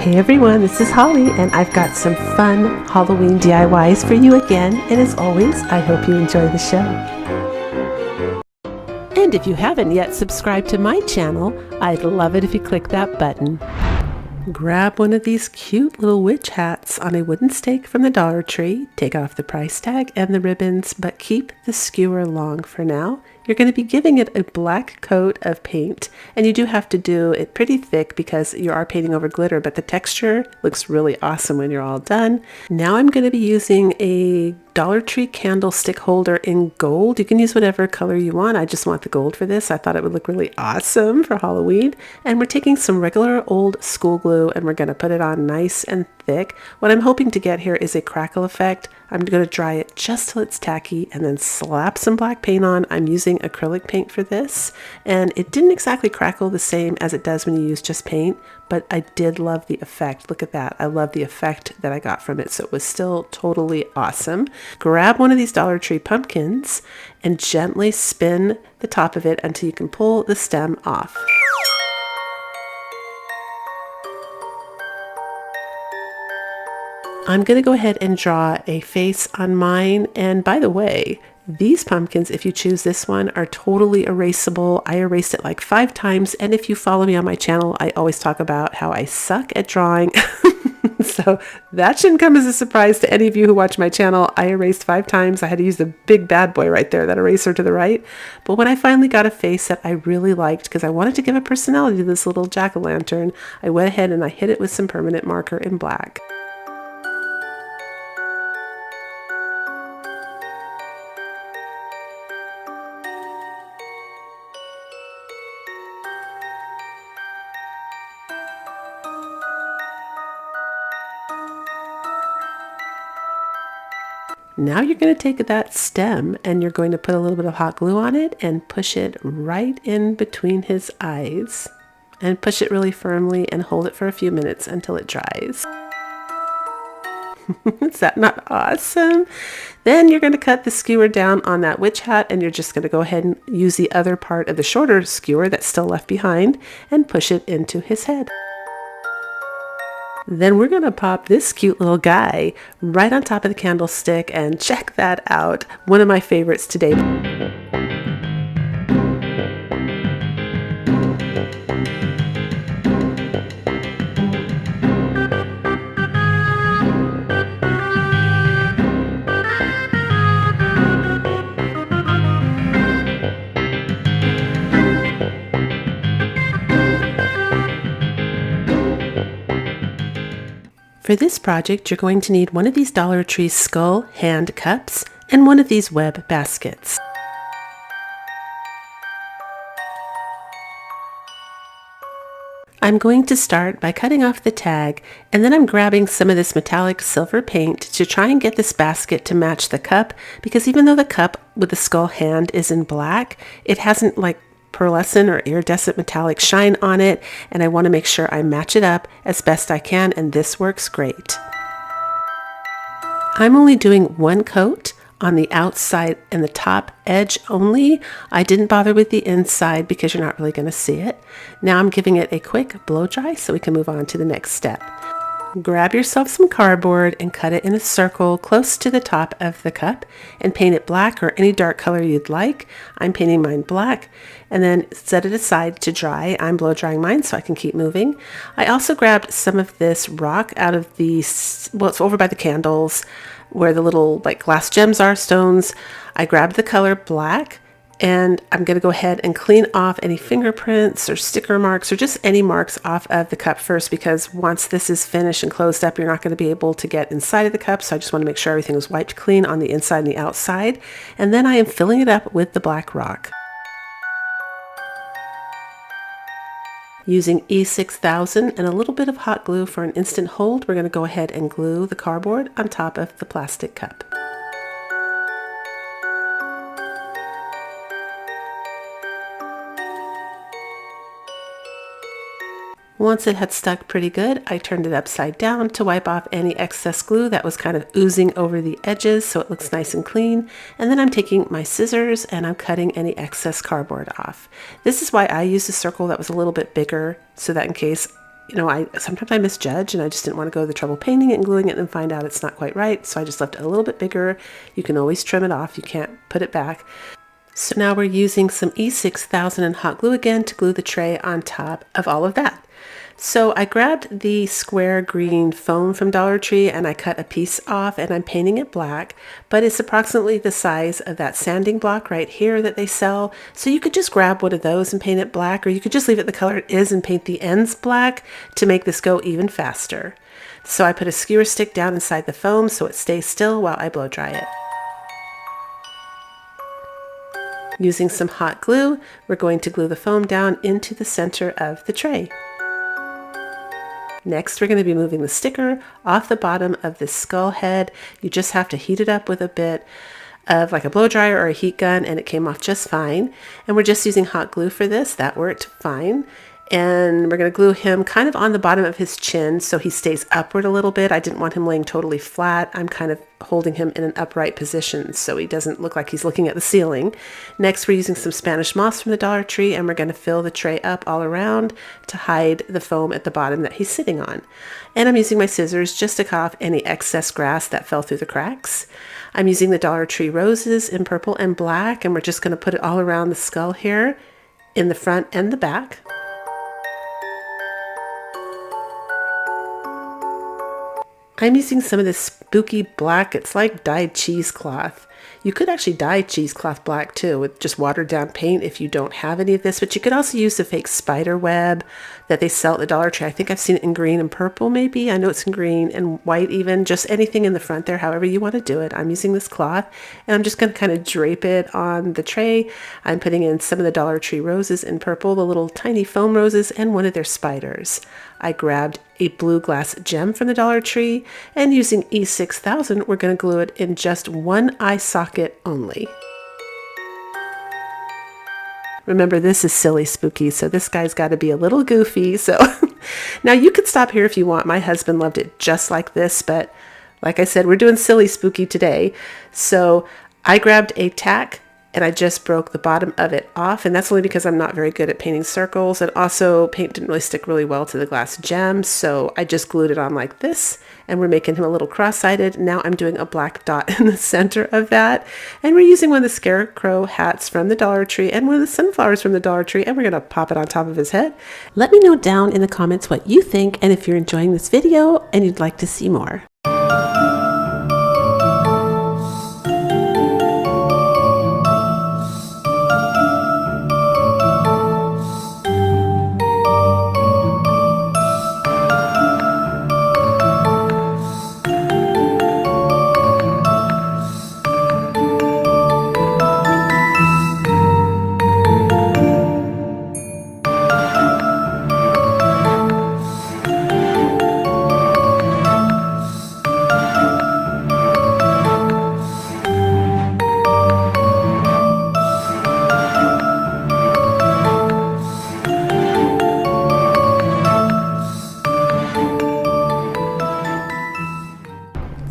Hey everyone, this is Holly and I've got some fun Halloween DIYs for you again, and as always, I hope you enjoy the show. And if you haven't yet subscribed to my channel, I'd love it if you click that button. Grab one of these cute little witch hats on a wooden stake from the Dollar Tree, take off the price tag and the ribbons, but keep the skewer long for now. You're going to be giving it a black coat of paint, and you do have to do it pretty thick because you are painting over glitter, but the texture looks really awesome when you're all done. Now I'm going to be using a Dollar Tree candlestick holder in gold. You can use whatever color you want. I just want the gold for this. I thought it would look really awesome for Halloween. And we're taking some regular old school glue and we're going to put it on nice and thick. What I'm hoping to get here is a crackle effect. I'm going to dry it just till it's tacky and then slap some black paint on. I'm using acrylic paint for this, and it didn't exactly crackle the same as it does when you use just paint, but I did love the effect. Look at that. I love the effect that I got from it, so it was still totally awesome. Grab one of these Dollar Tree pumpkins and gently spin the top of it until you can pull the stem off. I'm going to go ahead and draw a face on mine, and by the way, these pumpkins, if you choose this one, are totally erasable. I erased it like 5 times, and if you follow me on my channel, I always talk about how I suck at drawing. So that shouldn't come as a surprise to any of you who watch my channel. I erased 5 times. I had to use the big bad boy right there, that eraser to the right. But when I finally got a face that I really liked, because I wanted to give a personality to this little jack-o'-lantern, I went ahead and I hit it with some permanent marker in black. Now you're going to take that stem and you're going to put a little bit of hot glue on it and push it right in between his eyes. And push it really firmly and hold it for a few minutes until it dries. Is that not awesome? Then you're going to cut the skewer down on that witch hat, and you're just going to go ahead and use the other part of the shorter skewer that's still left behind and push it into his head. Then we're going to pop this cute little guy right on top of the candlestick, and check that out. One of my favorites today. For this project, you're going to need one of these Dollar Tree skull hand cups and one of these web baskets. I'm going to start by cutting off the tag, and then I'm grabbing some of this metallic silver paint to try and get this basket to match the cup, because even though the cup with the skull hand is in black, it hasn't like pearlescent or iridescent metallic shine on it, and I want to make sure I match it up as best I can, and this works great. I'm only doing one coat on the outside and the top edge only. I didn't bother with the inside because you're not really going to see it. Now I'm giving it a quick blow dry so we can move on to the next step. Grab yourself some cardboard and cut it in a circle close to the top of the cup and paint it black or any dark color you'd like. I'm painting mine black, and then set it aside to dry. I'm blow drying mine so I can keep moving. I also grabbed some of this rock out of the, well, it's over by the candles where the little like glass gems are, stones. I grabbed the color black, and I'm going to go ahead and clean off any fingerprints or sticker marks or just any marks off of the cup first, because once this is finished and closed up, you're not going to be able to get inside of the cup. So I just want to make sure everything is wiped clean on the inside and the outside. And then I am filling it up with the black rock. Using E6000 and a little bit of hot glue for an instant hold, we're going to go ahead and glue the cardboard on top of the plastic cup. Once it had stuck pretty good, I turned it upside down to wipe off any excess glue that was kind of oozing over the edges so it looks nice and clean. And then I'm taking my scissors and I'm cutting any excess cardboard off. This is why I used a circle that was a little bit bigger, so that in case sometimes I misjudge and I just didn't want to go to the trouble painting it and gluing it and find out it's not quite right. So I just left it a little bit bigger. You can always trim it off. You can't put it back. So now we're using some E6000 and hot glue again to glue the tray on top of all of that. So I grabbed the square green foam from Dollar Tree and I cut a piece off and I'm painting it black, but it's approximately the size of that sanding block right here that they sell. So you could just grab one of those and paint it black, or you could just leave it the color it is and paint the ends black to make this go even faster. So I put a skewer stick down inside the foam so it stays still while I blow dry it. Using some hot glue, we're going to glue the foam down into the center of the tray. Next, we're going to be moving the sticker off the bottom of this skull head. You just have to heat it up with a bit of like a blow dryer or a heat gun, and it came off just fine. And we're just using hot glue for this. That worked fine. And we're going to glue him kind of on the bottom of his chin so he stays upward a little bit. I didn't want him laying totally flat. I'm kind of holding him in an upright position so he doesn't look like he's looking at the ceiling. Next, we're using some Spanish moss from the Dollar Tree, and we're going to fill the tray up all around to hide the foam at the bottom that he's sitting on. And I'm using my scissors just to cut off any excess grass that fell through the cracks. I'm using the Dollar Tree roses in purple and black, and we're just going to put it all around the skull here in the front and the back. I'm using some of this spooky black. It's like dyed cheesecloth. You could actually dye cheesecloth black too with just watered down paint if you don't have any of this, but you could also use the fake spider web that they sell at the Dollar Tree. I think I've seen it in green and purple maybe. I know it's in green and white even, just anything in the front there, however you want to do it. I'm using this cloth and I'm just going to kind of drape it on the tray. I'm putting in some of the Dollar Tree roses in purple, the little tiny foam roses, and one of their spiders. I grabbed a blue glass gem from the Dollar Tree, and using E6000, we're going to glue it in just one eye socket only. Remember, this is silly spooky, so this guy's got to be a little goofy. So now you could stop here if you want. My husband loved it just like this, but like I said, we're doing silly spooky today. So I grabbed a tack and I just broke the bottom of it off, and that's only because I'm not very good at painting circles, and also paint didn't really stick really well to the glass gem, so I just glued it on like this, and we're making him a little cross-sided. Now I'm doing a black dot in the center of that, and we're using one of the scarecrow hats from the Dollar Tree and one of the sunflowers from the Dollar Tree, and we're going to pop it on top of his head. Let me know down in the comments what you think, and if you're enjoying this video and you'd like to see more.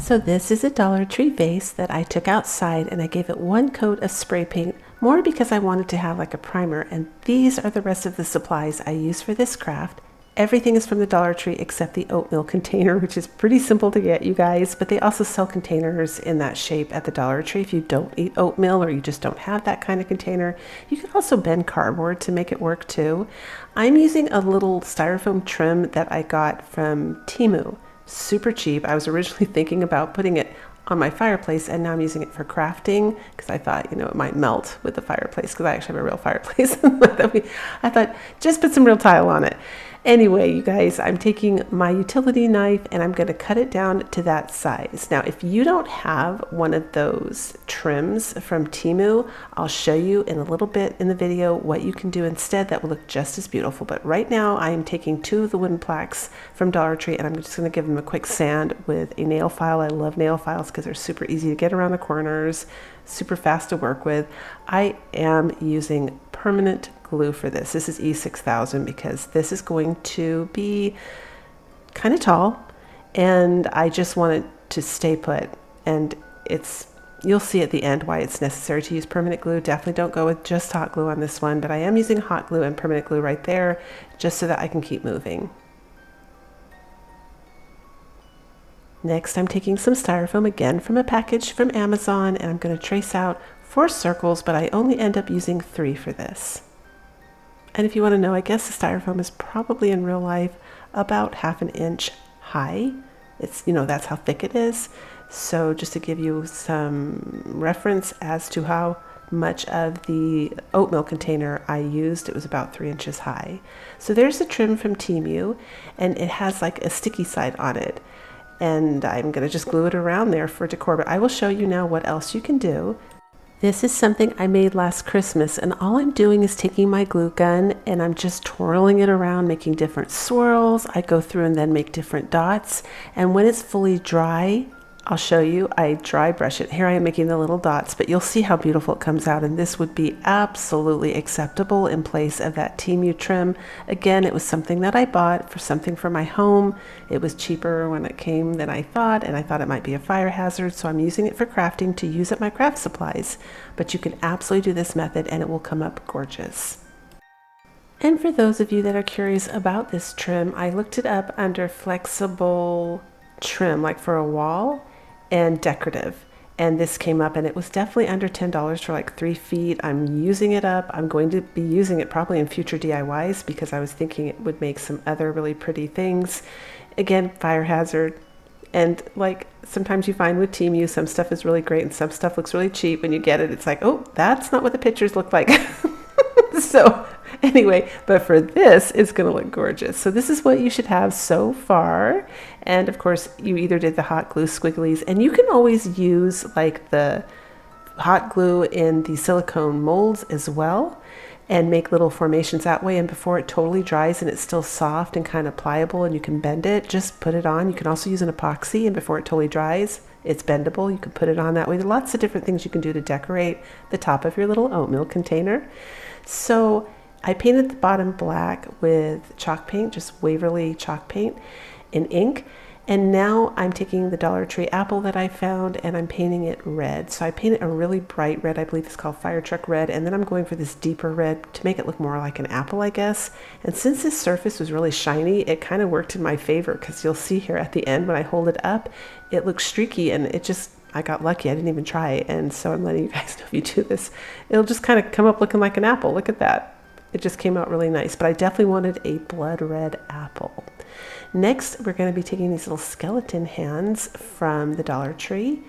So this is a Dollar Tree vase that I took outside, and I gave it one coat of spray paint, more because I wanted to have like a primer, and these are the rest of the supplies I use for this craft. Everything is from the Dollar Tree except the oatmeal container, which is pretty simple to get, you guys, but they also sell containers in that shape at the Dollar Tree if you don't eat oatmeal or you just don't have that kind of container. You can also bend cardboard to make it work too. I'm using a little styrofoam trim that I got from Temu. Super cheap. I was originally thinking about putting it on my fireplace, and now I'm using it for crafting because I thought, it might melt with the fireplace, because I actually have a real fireplace. I thought just put some real tile on it. Anyway, you guys, I'm taking my utility knife and I'm going to cut it down to that size. Now, if you don't have one of those trims from Temu, I'll show you in a little bit in the video what you can do instead that will look just as beautiful. But right now, I am taking two of the wooden plaques from Dollar Tree, and I'm just going to give them a quick sand with a nail file. I love nail files because they're super easy to get around the corners, super fast to work with. I am using permanent glue for this. This is E6000 because this is going to be kind of tall, and I just want it to stay put. And you'll see at the end why it's necessary to use permanent glue. Definitely don't go with just hot glue on this one, but I am using hot glue and permanent glue right there just so that I can keep moving. Next, I'm taking some styrofoam again from a package from Amazon, and I'm going to trace out 4 circles, but I only end up using 3 for this. And if you want to know, I guess the styrofoam is probably in real life about 1/2 inch high. It's, that's how thick it is. So just to give you some reference as to how much of the oatmeal container I used, it was about 3 inches high. So there's the trim from Temu, and it has like a sticky side on it. And I'm going to just glue it around there for decor, but I will show you now what else you can do. This is something I made last Christmas, and all I'm doing is taking my glue gun and I'm just twirling it around, making different swirls. I go through and then make different dots, and when it's fully dry, I'll show you, I dry brush it. Here I am making the little dots, but you'll see how beautiful it comes out, and this would be absolutely acceptable in place of that Temu trim. Again, it was something that I bought for something for my home. It was cheaper when it came than I thought, and I thought it might be a fire hazard, so I'm using it for crafting to use at my craft supplies. But you can absolutely do this method and it will come up gorgeous. And for those of you that are curious about this trim, I looked it up under flexible trim, like for a wall, and decorative, and this came up, and it was definitely under $10 for like 3 feet. I'm using it up. I'm going to be using it probably in future DIYs because I was thinking it would make some other really pretty things. Again, fire hazard, and like sometimes you find with Temu, some stuff is really great and some stuff looks really cheap. When you get it, it's like, oh, that's not what the pictures look like. So anyway, but for this, it's going to look gorgeous. So this is what you should have so far. And of course, you either did the hot glue squigglies, and you can always use like the hot glue in the silicone molds as well and make little formations that way. And before it totally dries and it's still soft and kind of pliable and you can bend it, just put it on. You can also use an epoxy, and before it totally dries, it's bendable. You can put it on that way. There are lots of different things you can do to decorate the top of your little oatmeal container. So I painted the bottom black with chalk paint, just Waverly chalk paint in ink. And now I'm taking the Dollar Tree apple that I found and I'm painting it red. So I painted a really bright red, I believe it's called Fire Truck Red, and then I'm going for this deeper red to make it look more like an apple, I guess. And since this surface was really shiny, it kind of worked in my favor, because you'll see here at the end when I hold it up, it looks streaky, and it just, I got lucky. I didn't even try. And so I'm letting you guys know, if you do this, it'll just kind of come up looking like an apple. Look at that. It just came out really nice, but I definitely wanted a blood red apple. Next, we're going to be taking these little skeleton hands from the Dollar Tree,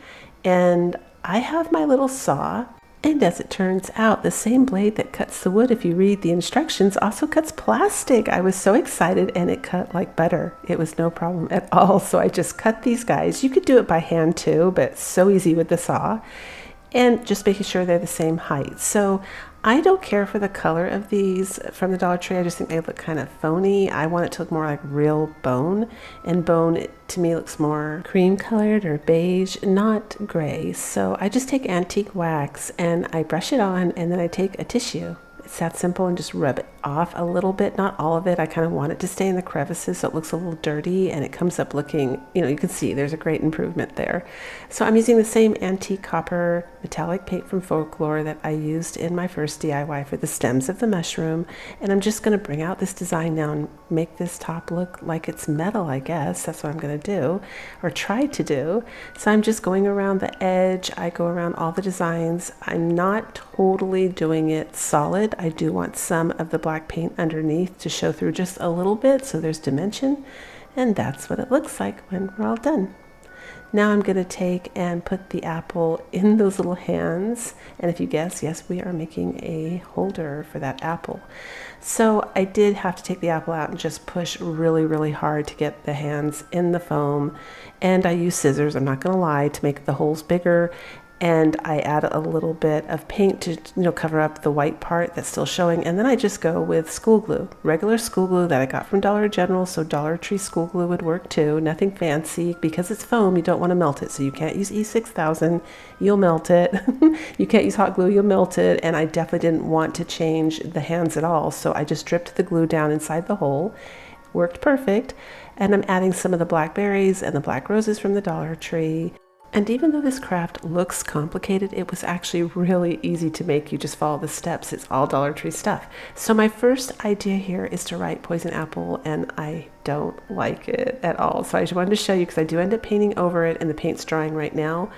and I have my little saw, and as it turns out, the same blade that cuts the wood, if you read the instructions, also cuts plastic. I was so excited, and it cut like butter. It was no problem at all, so I just cut these guys. You could do it by hand too, but it's so easy with the saw, and just making sure they're the same height. So I don't care for the color of these from the Dollar Tree. I just think they look kind of phony. I want it to look more like real bone, and bone to me looks more cream colored or beige, not gray. So I just take antique wax and I brush it on, and then I take a tissue. It's that simple, and just rub it off a little bit, not all of it. I kind of want it to stay in the crevices so it looks a little dirty, and it comes up looking, you can see there's a great improvement there. So I'm using the same antique copper metallic paint from Folklore that I used in my first DIY for the stems of the mushroom, and I'm just going to bring out this design now and make this top look like it's metal, I guess. That's what I'm going to do, or try to do. So I'm just going around the edge. I go around all the designs. I'm not totally doing it solid. I do want some of the black paint underneath to show through just a little bit, so there's dimension, and that's what it looks like when we're all done. Now I'm going to take and put the apple in those little hands, and if you guess, yes, we are making a holder for that apple. So I did have to take the apple out and just push really, really hard to get the hands in the foam, and I use scissors, I'm not going to lie, to make the holes bigger. And I add a little bit of paint to cover up the white part that's still showing. And then I just go with school glue, regular school glue that I got from Dollar General. So Dollar Tree school glue would work too. Nothing fancy. Because it's foam, you don't want to melt it. So you can't use E6000. You'll melt it. You can't use hot glue. You'll melt it. And I definitely didn't want to change the hands at all. So I just dripped the glue down inside the hole. Worked perfect. And I'm adding some of the blackberries and the black roses from the Dollar Tree. And even though this craft looks complicated, it was actually really easy to make. You just follow the steps. It's all Dollar Tree stuff. So my first idea here is to write poison apple, and I don't like it at all. So I just wanted to show you because I do end up painting over it, and the paint's drying right now.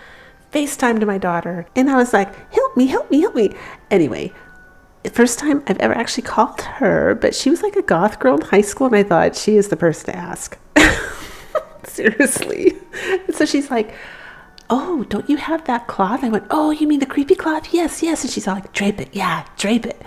FaceTime to my daughter, and I was like, help me, help me, help me. Anyway, first time I've ever actually called her, but she was like a goth girl in high school, and I thought she is the person to ask. Seriously. And so she's like, oh, don't you have that cloth? I went, oh, you mean the creepy cloth? Yes, yes. And she's all like, drape it. Yeah, drape it.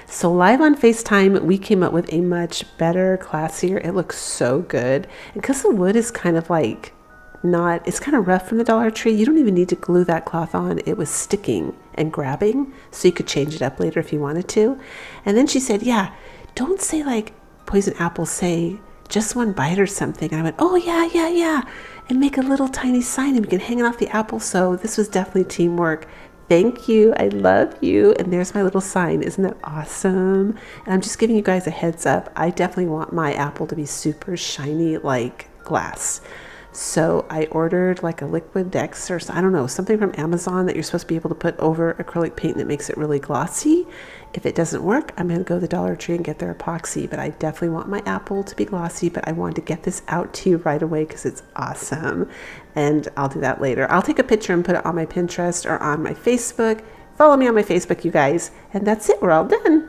So live on FaceTime, we came up with a much better, classier. It looks so good. And because the wood is kind of like not, it's kind of rough from the Dollar Tree, you don't even need to glue that cloth on. It was sticking and grabbing, so you could change it up later if you wanted to. And then she said, yeah, don't say like poison apple, say just one bite or something. And I went, oh, yeah, yeah, yeah. And make a little tiny sign and we can hang it off the apple. So this was definitely teamwork. Thank you. I love you. And there's my little sign. Isn't that awesome? And I'm just giving you guys a heads up. I definitely want my apple to be super shiny like glass. So I ordered like a liquid Dex or I don't know, something from Amazon that you're supposed to be able to put over acrylic paint that makes it really glossy. If it doesn't work, I'm going to go to the Dollar Tree and get their epoxy, but I definitely want my apple to be glossy, but I wanted to get this out to you right away because it's awesome. And I'll do that later. I'll take a picture and put it on my Pinterest or on my Facebook. Follow me on my Facebook, you guys. And that's it. We're all done.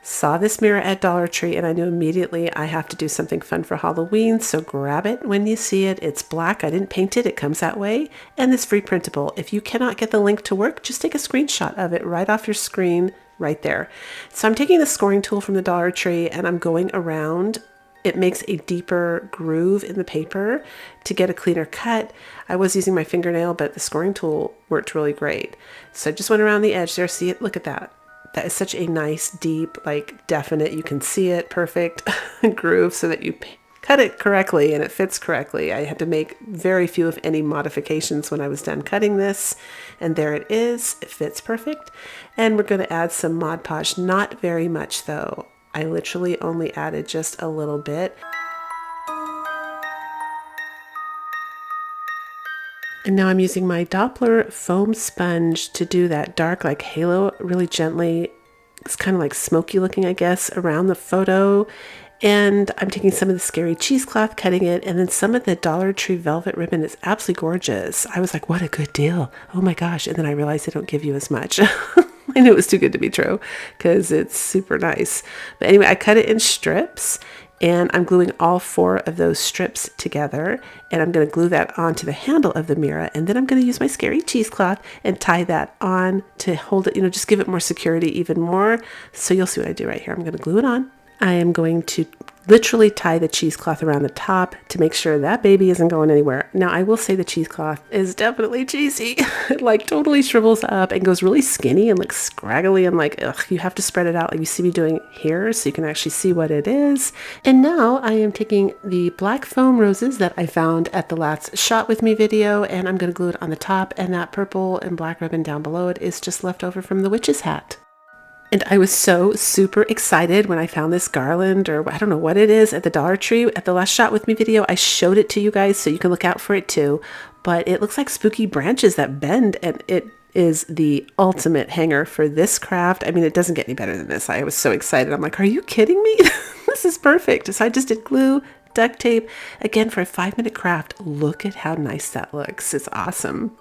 Saw this mirror at Dollar Tree and I knew immediately I have to do something fun for Halloween, so grab it when you see it. It's black. I didn't paint it. It comes that way. And it's free printable. If you cannot get the link to work, just take a screenshot of it right off your screen right there. So I'm taking the scoring tool from the Dollar Tree and I'm going around. It makes a deeper groove in the paper to get a cleaner cut. I was using my fingernail, but the scoring tool worked really great. So I just went around the edge there. See it? Look at that. That is such a nice, deep, like definite, you can see it, perfect groove so that you cut it correctly and it fits correctly. I had to make very few, if any, modifications when I was done cutting this. And there it is. It fits perfect. And we're going to add some Mod Podge. Not very much though. I literally only added just a little bit. And now I'm using my Doppler foam sponge to do that dark like halo really gently. It's kind of like smoky looking, I guess, around the photo. And I'm taking some of the scary cheesecloth, cutting it, and then some of the Dollar Tree velvet ribbon is absolutely gorgeous. I was like, what a good deal. Oh my gosh. And then I realized they don't give you as much. I knew it was too good to be true because it's super nice. But anyway, I cut it in strips. And I'm gluing all 4 of those strips together, and I'm going to glue that onto the handle of the mirror, and then I'm going to use my scary cheesecloth and tie that on to hold it, just give it more security even more. So you'll see what I do right here. I'm going to glue it on. I am going to literally tie the cheesecloth around the top to make sure that baby isn't going anywhere. Now, I will say the cheesecloth is definitely cheesy. It like totally shrivels up and goes really skinny and looks scraggly and like, ugh, you have to spread it out like you see me doing here so you can actually see what it is. And now I am taking the black foam roses that I found at the last Shot With Me video, and I'm going to glue it on the top, and that purple and black ribbon down below it is just left over from the witch's hat. And I was so super excited when I found this garland, or I don't know what it is, at the Dollar Tree at the last Shot With Me video. I showed it to you guys so you can look out for it too. But it looks like spooky branches that bend, and it is the ultimate hanger for this craft. I mean, it doesn't get any better than this. I was so excited. I'm like, are you kidding me? This is perfect. So I just did glue, duct tape, again for a 5-minute craft. Look at how nice that looks. It's awesome.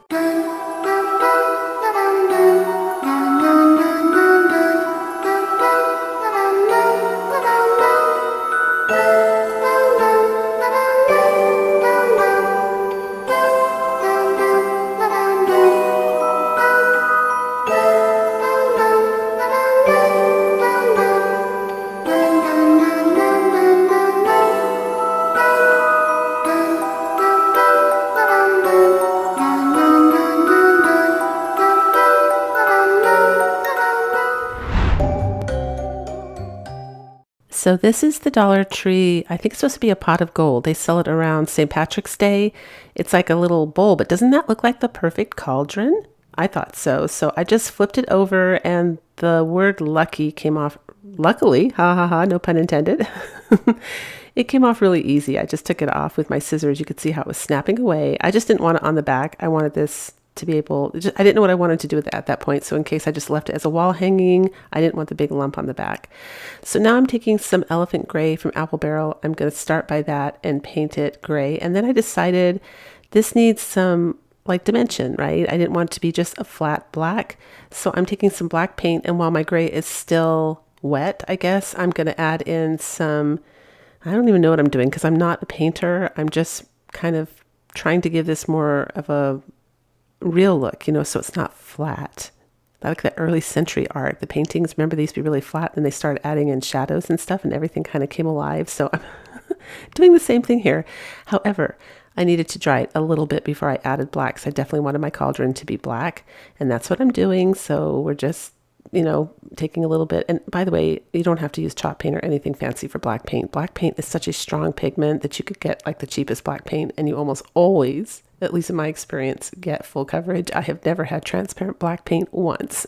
So this is the Dollar Tree. I think it's supposed to be a pot of gold. They sell it around St. Patrick's Day. It's like a little bowl, but doesn't that look like the perfect cauldron? I thought so. So I just flipped it over and the word lucky came off. Luckily, ha ha ha, no pun intended. It came off really easy. I just took it off with my scissors. You could see how it was snapping away. I just didn't want it on the back. I wanted this to be able, I didn't know what I wanted to do with it at that point. So in case I just left it as a wall hanging, I didn't want the big lump on the back. So now I'm taking some elephant gray from Apple Barrel. I'm going to start by that and paint it gray. And then I decided this needs some like dimension, right? I didn't want it to be just a flat black. So I'm taking some black paint, and while my gray is still wet, I guess, I'm going to add in some, I don't even know what I'm doing because I'm not a painter. I'm just kind of trying to give this more of a real look, so it's not flat. I like the early century art. The paintings, remember, they used to be really flat, and they started adding in shadows and stuff, and everything kind of came alive. So I'm doing the same thing here. However, I needed to dry it a little bit before I added black. So I definitely wanted my cauldron to be black, and that's what I'm doing. So we're just, taking a little bit. And by the way, you don't have to use chalk paint or anything fancy for black paint. Black paint is such a strong pigment that you could get like the cheapest black paint, and you almost always, at least in my experience, get full coverage. I have never had transparent black paint once.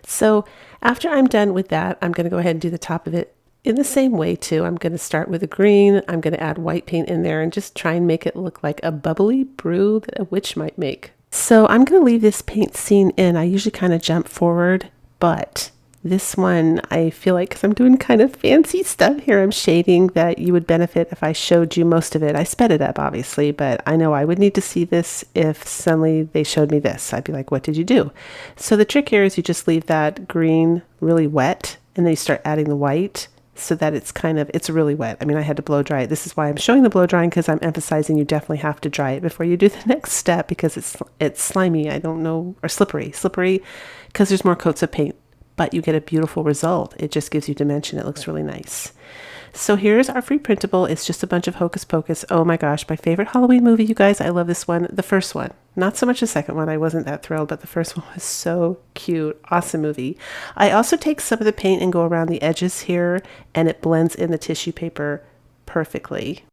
So after I'm done with that, I'm going to go ahead and do the top of it in the same way too. I'm going to start with a green. I'm going to add white paint in there and just try and make it look like a bubbly brew that a witch might make. So I'm going to leave this paint scene in. I usually kind of jump forward, but this one, I feel like, because I'm doing kind of fancy stuff here, I'm shading, that you would benefit if I showed you most of it. I sped it up, obviously, but I know I would need to see this if suddenly they showed me this. I'd be like, what did you do? So the trick here is you just leave that green really wet, and then you start adding the white so that it's really wet. I mean, I had to blow dry it. This is why I'm showing the blow drying, because I'm emphasizing you definitely have to dry it before you do the next step, because it's slimy, I don't know, or slippery, because there's more coats of paint. But you get a beautiful result. It just gives you dimension. It looks really nice. So here's our free printable. It's just a bunch of hocus pocus. Oh my gosh, my favorite Halloween movie, you guys. I love this one. The first one. Not so much the second one. I wasn't that thrilled, but the first one was so cute. Awesome movie. I also take some of the paint and go around the edges here, and it blends in the tissue paper perfectly.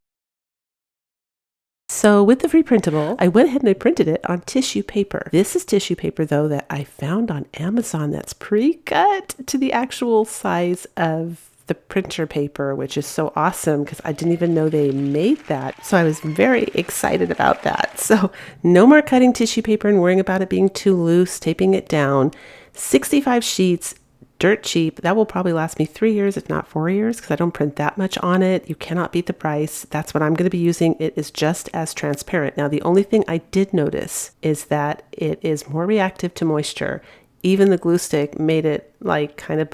So with the free printable, I went ahead and I printed it on tissue paper. This is tissue paper, though, that I found on Amazon that's pre-cut to the actual size of the printer paper, which is so awesome because I didn't even know they made that. So I was very excited about that. So no more cutting tissue paper and worrying about it being too loose, taping it down. 65 sheets. Dirt cheap. That will probably last me 3 years, if not 4 years, because I don't print that much on it. You cannot beat the price. That's what I'm going to be using. It is just as transparent. Now, the only thing I did notice is that it is more reactive to moisture. Even the glue stick made it like kind of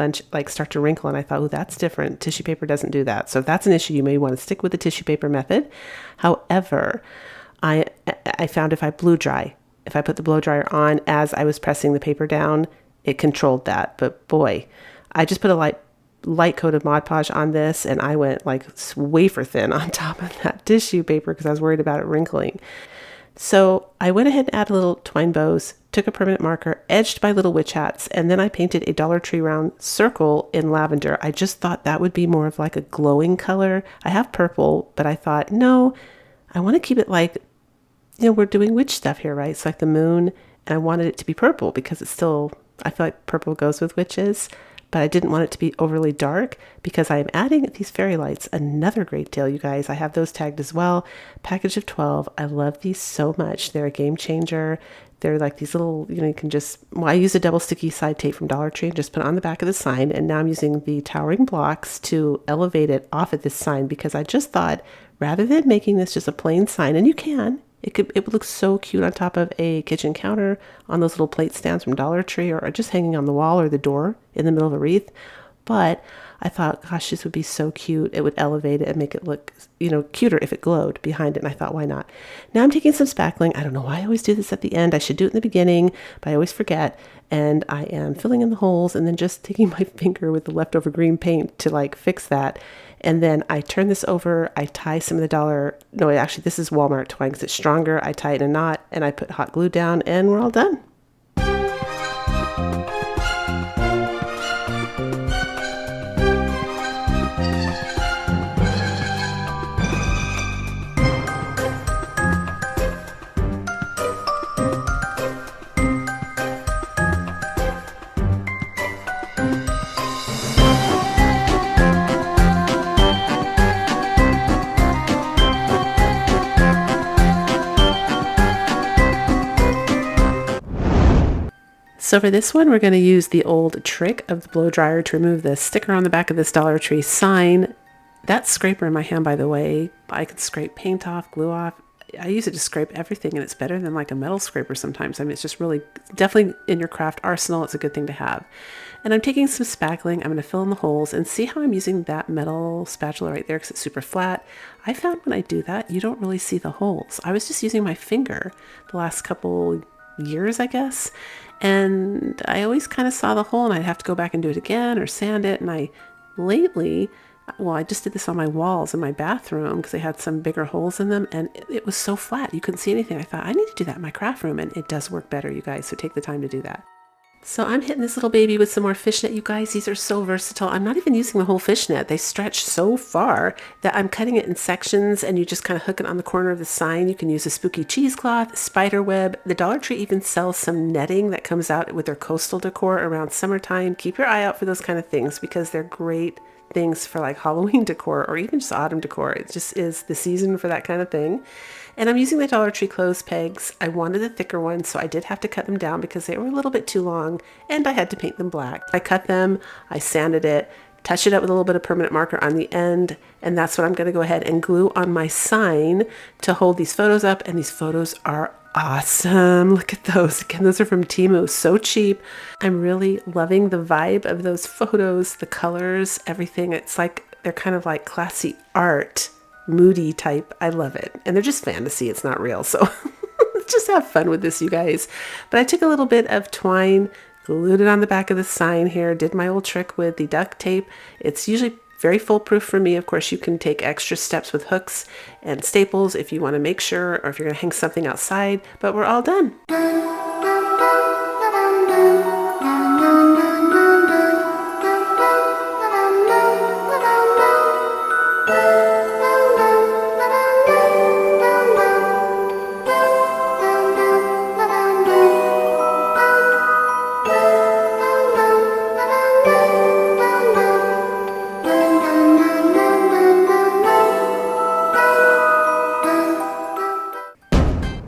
start to wrinkle, and I thought, oh, that's different. Tissue paper doesn't do that. So if that's an issue, you may want to stick with the tissue paper method. However, I found if I put the blow dryer on as I was pressing the paper down, it controlled that. But boy, I just put a light coat of Mod Podge on this, and I went like wafer thin on top of that tissue paper because I was worried about it wrinkling. So I went ahead and added little twine bows, took a permanent marker, edged my little witch hats, and then I painted a Dollar Tree round circle in lavender. I just thought that would be more of like a glowing color. I have purple, but I thought, no, I want to keep it like, we're doing witch stuff here, right? It's like the moon, and I wanted it to be purple because it's still, I feel like purple goes with witches, but I didn't want it to be overly dark because I am adding these fairy lights. Another great deal, you guys. I have those tagged as well. Package of 12. I love these so much. They're a game changer. They're like these little, you can just, I use a double sticky side tape from Dollar Tree and just put it on the back of the sign. And now I'm using the towering blocks to elevate it off of this sign because I just thought, rather than making this just a plain sign, and you can, it would look so cute on top of a kitchen counter on those little plate stands from Dollar Tree, or just hanging on the wall or the door in the middle of a wreath. But I thought, gosh, this would be so cute. It would elevate it and make it look, cuter if it glowed behind it. And I thought, why not? Now I'm taking some spackling. I don't know why I always do this at the end. I should do it in the beginning, but I always forget. And I am filling in the holes and then just taking my finger with the leftover green paint to fix that. And then I turn this over, I tie some of the this is Walmart twine because it's stronger. I tie it in a knot and I put hot glue down and we're all done. So for this one, we're going to use the old trick of the blow dryer to remove the sticker on the back of this Dollar Tree sign. That scraper in my hand, by the way, I could scrape paint off, glue off. I use it to scrape everything, and it's better than like a metal scraper sometimes. I mean, it's just really, definitely in your craft arsenal, it's a good thing to have. And I'm taking some spackling. I'm going to fill in the holes and see how I'm using that metal spatula right there because it's super flat. I found when I do that, you don't really see the holes. I was just using my finger the last couple years, I guess. And I always kind of saw the hole, and I'd have to go back and do it again or sand it. And I just did this on my walls in my bathroom because they had some bigger holes in them, and it was so flat you couldn't see anything. I thought I need to do that in my craft room, and it does work better, you guys, so take the time to do that. So I'm hitting this little baby with some more fishnet, you guys. These are so versatile. I'm not even using the whole fishnet. They stretch so far that I'm cutting it in sections, and you just kind of hook it on the corner of the sign. You can use a spooky cheesecloth, spider web. The Dollar Tree even sells some netting that comes out with their coastal decor around summertime. Keep your eye out for those kind of things because they're great things for like Halloween decor or even just autumn decor. It just is the season for that kind of thing. And I'm using the Dollar Tree clothes pegs. I wanted the thicker ones, so I did have to cut them down because they were a little bit too long, and I had to paint them black. I cut them, I sanded it, touched it up with a little bit of permanent marker on the end, and that's what I'm going to go ahead and glue on my sign to hold these photos up, and these photos are awesome. Look at those. Again, those are from Temu. So cheap. I'm really loving the vibe of those photos, the colors, everything. It's like they're kind of like classy art, Moody type. I love it. And they're just fantasy. It's not real. So just have fun with this, you guys. But I took a little bit of twine, glued it on the back of the sign here, did my old trick with the duct tape. It's usually very foolproof for me. Of course, you can take extra steps with hooks and staples if you want to make sure, or if you're going to hang something outside, but we're all done.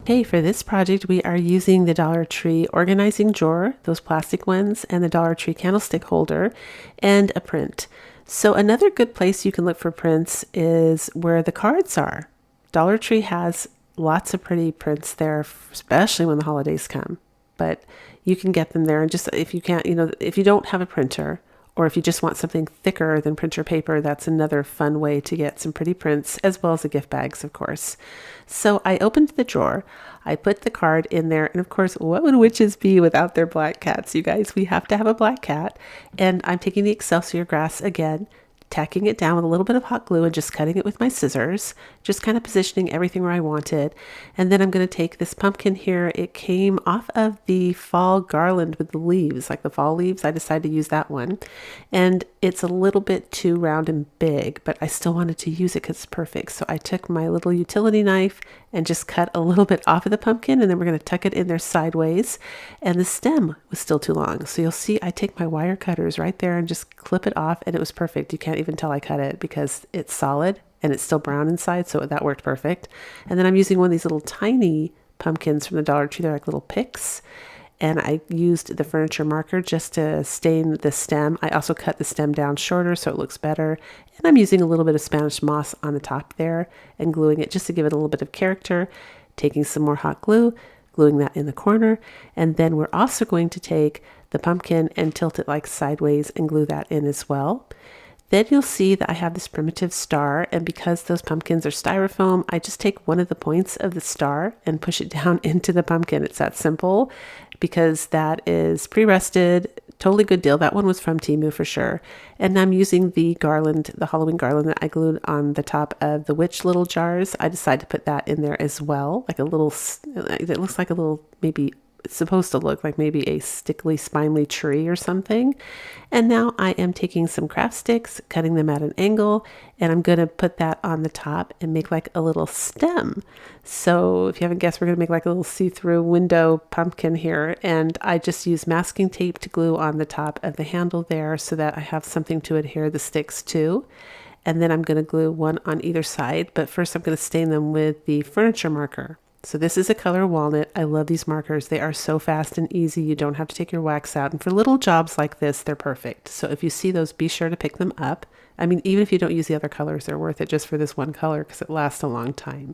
Okay, for this project, we are using the Dollar Tree organizing drawer, those plastic ones, and the Dollar Tree candlestick holder, and a print. So another good place you can look for prints is where the cards are. Dollar Tree has lots of pretty prints there, especially when the holidays come. But you can get them there, and just if you can't, if you don't have a printer, or if you just want something thicker than printer paper, that's another fun way to get some pretty prints, as well as the gift bags, of course. So I opened the drawer, I put the card in there, and of course, what would witches be without their black cats, you guys? We have to have a black cat. And I'm taking the Excelsior grass again, tacking it down with a little bit of hot glue and just cutting it with my scissors, just kind of positioning everything where I want it. And then I'm going to take this pumpkin here. It came off of the fall garland with the leaves, like the fall leaves. I decided to use that one. And it's a little bit too round and big, but I still wanted to use it because it's perfect. So I took my little utility knife and just cut a little bit off of the pumpkin, and then we're going to tuck it in there sideways. And the stem was still too long. So you'll see I take my wire cutters right there and just clip it off, and it was perfect. You can't even tell I cut it because it's solid and it's still brown inside, so that worked perfect. And then I'm using one of these little tiny pumpkins from the Dollar Tree. They're like little picks. And I used the furniture marker just to stain the stem. I also cut the stem down shorter so it looks better. And I'm using a little bit of Spanish moss on the top there and gluing it just to give it a little bit of character. Taking some more hot glue, gluing that in the corner. And then we're also going to take the pumpkin and tilt it like sideways and glue that in as well. Then you'll see that I have this primitive star, and because those pumpkins are styrofoam, I just take one of the points of the star and push it down into the pumpkin. It's that simple because that is pre-rested, totally good deal. That one was from Temu for sure. And I'm using the garland, the Halloween garland that I glued on the top of the witch little jars. I decided to put that in there as well, like a little, it looks like a little, maybe it's supposed to look like maybe a stickly, spinely tree or something. And now I am taking some craft sticks, cutting them at an angle, and I'm going to put that on the top and make like a little stem. So if you haven't guessed, we're going to make like a little see-through window pumpkin here. And I just use masking tape to glue on the top of the handle there so that I have something to adhere the sticks to. And then I'm going to glue one on either side. But first I'm going to stain them with the furniture marker. So this is a color walnut. I love these markers. They are so fast and easy. You don't have to take your wax out. And for little jobs like this, they're perfect. So if you see those, be sure to pick them up. I mean, even if you don't use the other colors, they're worth it just for this one color because it lasts a long time.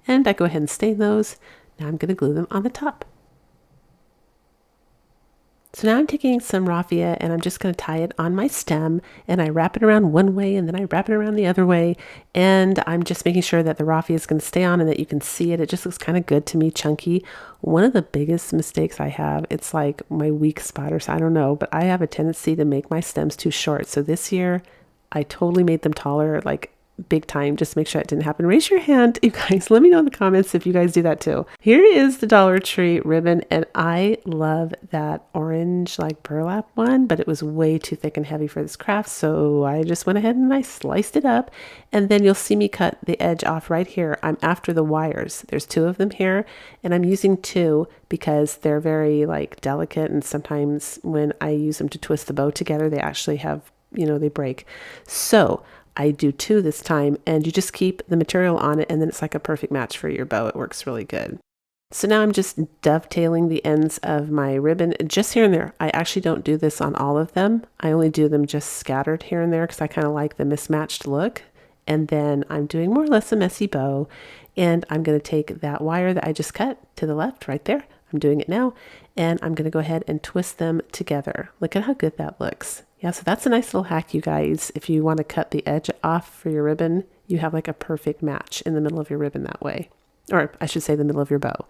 And I go ahead and stain those. Now I'm going to glue them on the top. So now I'm taking some raffia and I'm just going to tie it on my stem, and I wrap it around one way and then I wrap it around the other way, and I'm just making sure that the raffia is going to stay on and that you can see it. It just looks kind of good to me, chunky. One of the biggest mistakes I have, it's like my weak spot or so, I don't know, but I have a tendency to make my stems too short. So this year I totally made them taller, like big time, just to make sure it didn't happen. Raise your hand, you guys. Let me know in the comments if you guys do that too. Here is the Dollar Tree ribbon, and I love that orange like burlap one, but it was way too thick and heavy for this craft, so I just went ahead and I sliced it up, and then you'll see me cut the edge off right here. I'm after the wires. There's 2 of them here, and I'm using 2 because they're very like delicate, and sometimes when I use them to twist the bow together, they actually have, you know, they break. So I do 2 this time, and you just keep the material on it, and then it's like a perfect match for your bow. It works really good. So now I'm just dovetailing the ends of my ribbon just here and there. I actually don't do this on all of them. I only do them just scattered here and there because I kind of like the mismatched look. And then I'm doing more or less a messy bow, and I'm going to take that wire that I just cut to the left right there. I'm doing it now, and I'm going to go ahead and twist them together. Look at how good that looks. Yeah, so that's a nice little hack, you guys. If you want to cut the edge off for your ribbon, you have like a perfect match in the middle of your ribbon that way. Or I should say the middle of your bow.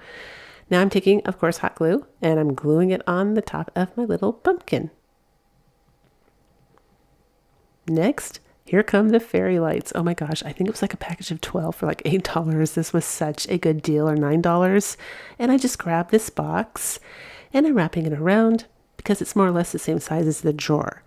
Now I'm taking, of course, hot glue, and I'm gluing it on the top of my little pumpkin. Next, here come the fairy lights. Oh my gosh, I think it was like a package of 12 for like $8. This was such a good deal, or $9. And I just grabbed this box and I'm wrapping it around because it's more or less the same size as the drawer.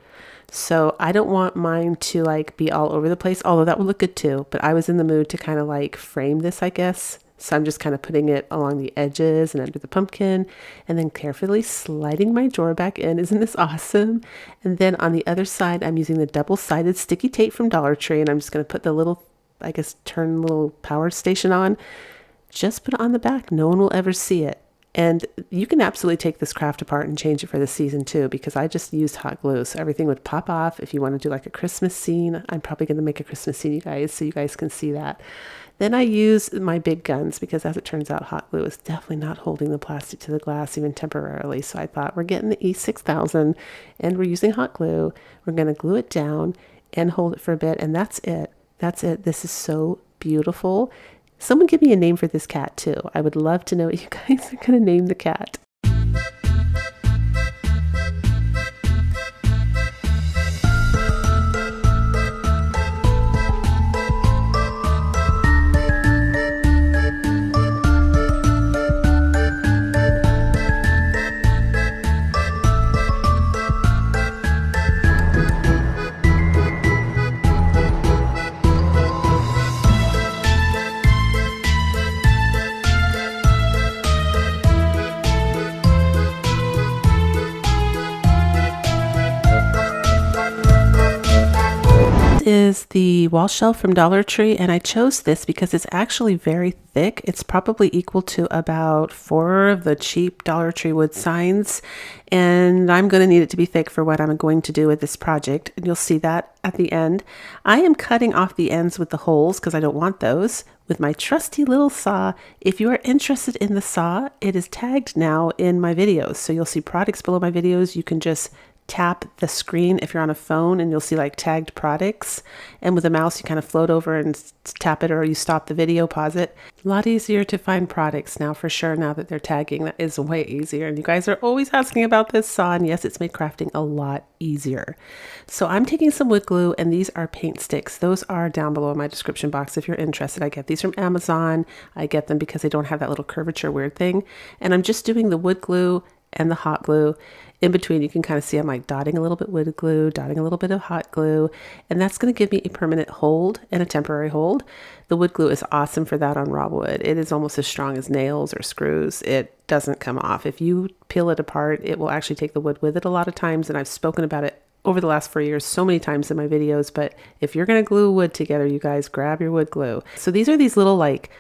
So I don't want mine to like be all over the place, although that would look good too. But I was in the mood to kind of like frame this, I guess. So I'm just kind of putting it along the edges and under the pumpkin, and then carefully sliding my drawer back in. Isn't this awesome? And then on the other side, I'm using the double-sided sticky tape from Dollar Tree, and I'm just going to put the little, I guess, turn little power station on. Just put it on the back. No one will ever see it. And you can absolutely take this craft apart and change it for the season too, because I just used hot glue, so everything would pop off. If you want to do like a Christmas scene, I'm probably going to make a Christmas scene, you guys, so you guys can see that. Then I use my big guns because, as it turns out, hot glue is definitely not holding the plastic to the glass even temporarily. So I thought, we're getting the E6000 and we're using hot glue. We're going to glue it down and hold it for a bit, and that's it. That's it. This is so beautiful. Someone give me a name for this cat too. I would love to know what you guys are going to name the cat. Is the wall shelf from Dollar Tree, and I chose this because it's actually very thick. It's probably equal to about 4 of the cheap Dollar Tree wood signs, and I'm going to need it to be thick for what I'm going to do with this project, and you'll see that at the end. I am cutting off the ends with the holes because I don't want those with my trusty little saw. If you are interested in the saw, it is tagged now in my videos, so you'll see products below my videos. You can just tap the screen if you're on a phone, and you'll see like tagged products, and with a mouse you kind of float over and tap it, or you stop the video, pause it. A lot easier to find products now for sure, now that they're tagging. That is way easier, and you guys are always asking about this saw, and yes, it's made crafting a lot easier. So I'm taking some wood glue, and these are paint sticks. Those are down below in my description box if you're interested. I get these from Amazon. I get them because they don't have that little curvature weird thing, and I'm just doing the wood glue and the hot glue. In between, you can kind of see I'm like dotting a little bit wood glue, dotting a little bit of hot glue, and that's going to give me a permanent hold and a temporary hold. The wood glue is awesome for that on raw wood. It is almost as strong as nails or screws. It doesn't come off. If you peel it apart, it will actually take the wood with it a lot of times, and I've spoken about it over the last 4 years so many times in my videos. But if you're going to glue wood together, you guys, grab your wood glue. So these are these little like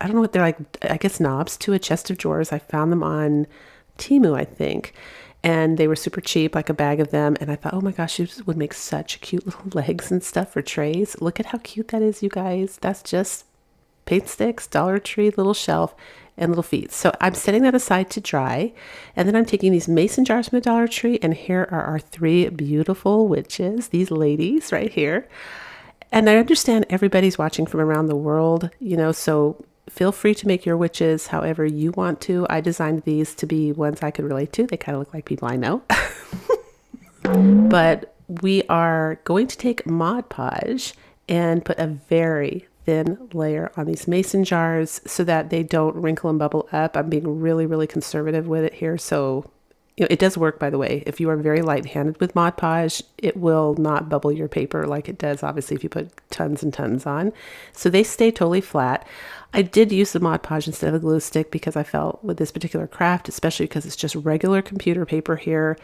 I don't know what they're like, I guess knobs to a chest of drawers. I found them on Temu, I think. And they were super cheap, like a bag of them. And I thought, oh my gosh, these would make such cute little legs and stuff for trays. Look at how cute that is, you guys. That's just paint sticks, Dollar Tree, little shelf, and little feet. So I'm setting that aside to dry. And then I'm taking these mason jars from the Dollar Tree. And here are our 3 beautiful witches, these ladies right here. And I understand everybody's watching from around the world, you know, so feel free to make your witches however you want to. I designed these to be ones I could relate to. They kind of look like people I know. But we are going to take Mod Podge and put a very thin layer on these mason jars so that they don't wrinkle and bubble up. I'm being really, really conservative with it here. So, you know, it does work, by the way. If you are very light-handed with Mod Podge, it will not bubble your paper like it does, obviously, if you put tons and tons on. So they stay totally flat. I did use the Mod Podge instead of a glue stick because I felt with this particular craft, especially because it's just regular computer paper here,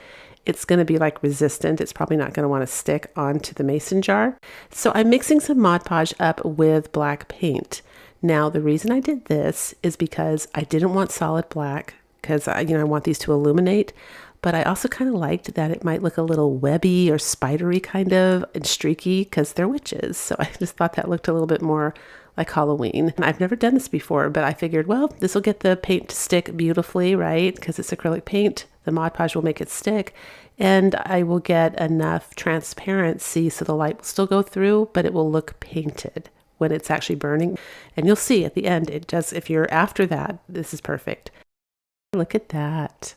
it's going to be like resistant. It's probably not going to want to stick onto the mason jar. So I'm mixing some Mod Podge up with black paint. Now, the reason I did this is because I didn't want solid black because I want these to illuminate, but I also kind of liked that it might look a little webby or spidery kind of and streaky because they're witches. So I just thought that looked a little bit more like Halloween. And I've never done this before, but I figured, well, this will get the paint to stick beautifully, right? Because it's acrylic paint. The Mod Podge will make it stick, and I will get enough transparency so the light will still go through, but it will look painted when it's actually burning. And you'll see at the end, it does. If you're after that, this is perfect. Look at that.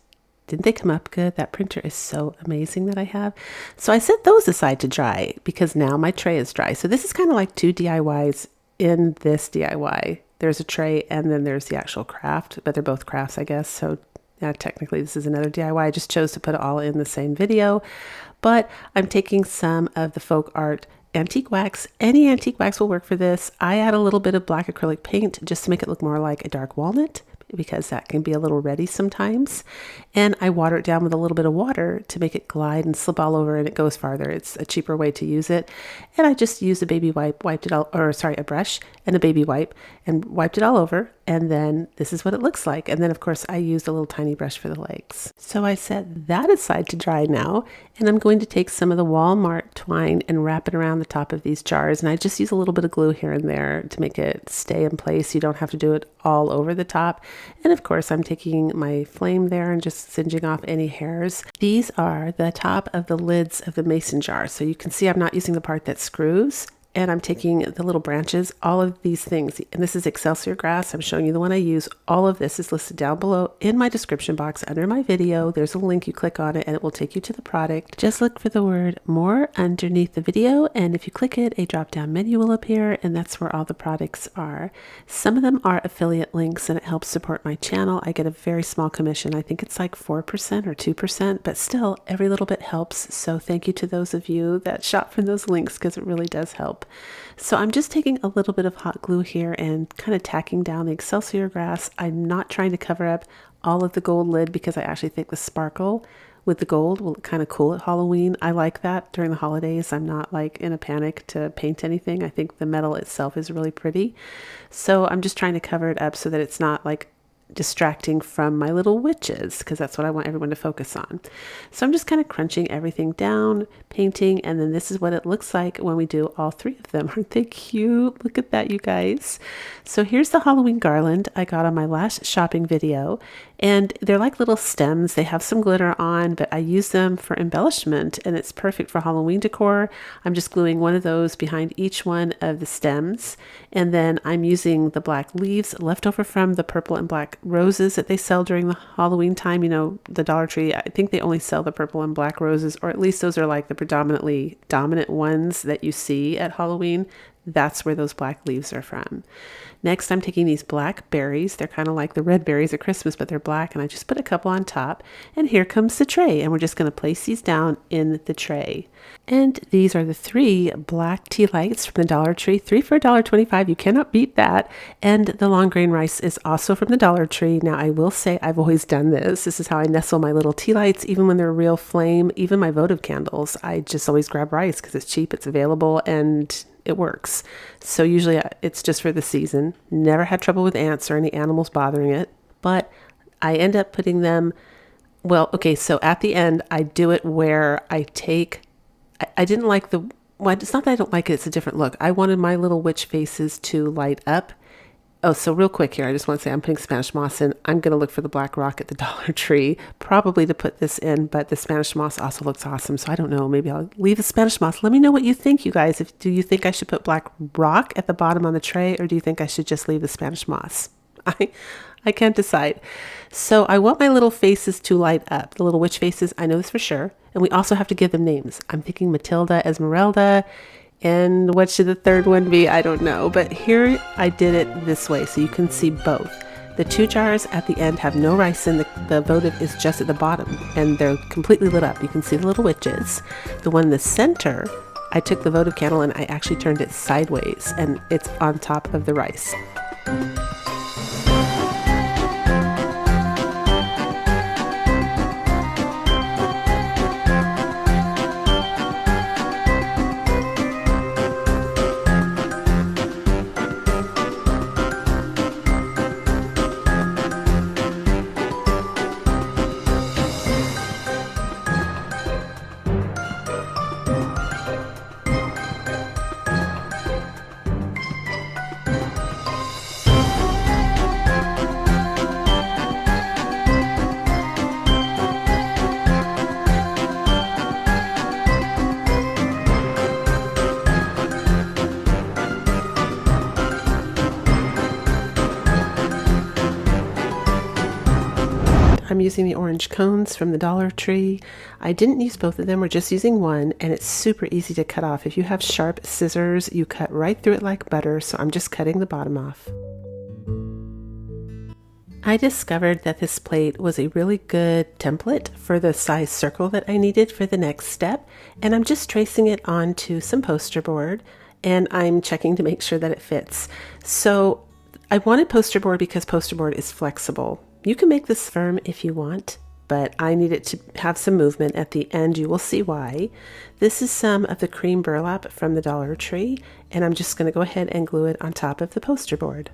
Didn't they come up good? That printer is so amazing that I have. So I set those aside to dry because now my tray is dry. So this is kind of like 2 DIYs in this DIY. There's a tray and then there's the actual craft, but they're both crafts, I guess. So technically this is another DIY. I just chose to put it all in the same video, but I'm taking some of the folk art antique wax. Any antique wax will work for this. I add a little bit of black acrylic paint just to make it look more like a dark walnut, because that can be a little reddy sometimes. And I water it down with a little bit of water to make it glide and slip all over and it goes farther. It's a cheaper way to use it. And I just used a baby wipe, a brush and a baby wipe and wiped it all over. And then this is what it looks like. And then of course I used a little tiny brush for the legs. So I set that aside to dry now. And I'm going to take some of the Walmart twine and wrap it around the top of these jars. And I just use a little bit of glue here and there to make it stay in place. You don't have to do it all over the top. And of course I'm taking my flame there and just singeing off any hairs. These are the top of the lids of the mason jar. So you can see I'm not using the part that screws. And I'm taking the little branches, all of these things, and this is Excelsior grass. I'm showing you the one I use. All of this is listed down below in my description box under my video. There's a link, you click on it and it will take you to the product. Just look for the word more underneath the video, and if you click it, a drop down menu will appear, and that's where all the products are. Some of them are affiliate links and it helps support my channel. I get a very small commission. I think it's like 4% or 2%, but still every little bit helps. So thank you to those of you that shop from those links because it really does help. So I'm just taking a little bit of hot glue here and kind of tacking down the Excelsior grass. I'm not trying to cover up all of the gold lid because I actually think the sparkle with the gold will look kind of cool at Halloween. I like that during the holidays. I'm not like in a panic to paint anything. I think the metal itself is really pretty. So I'm just trying to cover it up so that it's not like distracting from my little witches, because that's what I want everyone to focus on. So I'm just kind of crunching everything down, painting, and then this is what it looks like when we do all 3 of them. Aren't they cute? Look at that, you guys. So here's the Halloween garland I got on my last shopping video, and they're like little stems. They have some glitter on, but I use them for embellishment, and it's perfect for Halloween decor. I'm just gluing one of those behind each one of the stems, and then I'm using the black leaves left over from the purple and black roses that they sell during the Halloween time. You know, the Dollar Tree, I think they only sell the purple and black roses, or at least those are like the predominantly dominant ones that you see at Halloween. That's where those black leaves are from. Next, I'm taking these black berries. They're kind of like the red berries at Christmas, but they're black, and I just put a couple on top. And here comes the tray, and we're just going to place these down in the tray. And these are the 3 black tea lights from the Dollar Tree, 3 for $1.25. You cannot beat that. And the long grain rice is also from the Dollar Tree. Now, I will say I've always done this. This is how I nestle my little tea lights, even when they're real flame, even my votive candles. I just always grab rice because it's cheap, it's available, and it works. So usually it's just for the season. Never had trouble with ants or any animals bothering it, but I end up putting them, well, okay, so at the end, I do it where I take, I didn't like the, well, it's not that I don't like it, it's a different look. I wanted my little witch faces to light up. Oh, so real quick here, I just want to say I'm putting Spanish moss in. I'm going to look for the black rock at the Dollar Tree, probably to put this in, but the Spanish moss also looks awesome. So I don't know, maybe I'll leave the Spanish moss. Let me know what you think, you guys. Do you think I should put black rock at the bottom on the tray, or do you think I should just leave the Spanish moss? I can't decide. So I want my little faces to light up, the little witch faces. I know this for sure. And we also have to give them names. I'm thinking Matilda, Esmeralda, and what should the third one be? I don't know. But here I did it this way so you can see both. The 2 jars at the end have no rice in. The votive is just at the bottom, and they're completely lit up. You can see the little witches. The one in the center, I took the votive candle and I actually turned it sideways, and it's on top of the rice. I'm using the orange cones from the Dollar Tree. I didn't use both of them, we're just using one, and it's super easy to cut off. If you have sharp scissors, you cut right through it like butter, so I'm just cutting the bottom off. I discovered that this plate was a really good template for the size circle that I needed for the next step, and I'm just tracing it onto some poster board, and I'm checking to make sure that it fits. So I wanted poster board because poster board is flexible. You can make this firm if you want, but I need it to have some movement at the end. You will see why. This is some of the cream burlap from the Dollar Tree, and I'm just going to go ahead and glue it on top of the poster board.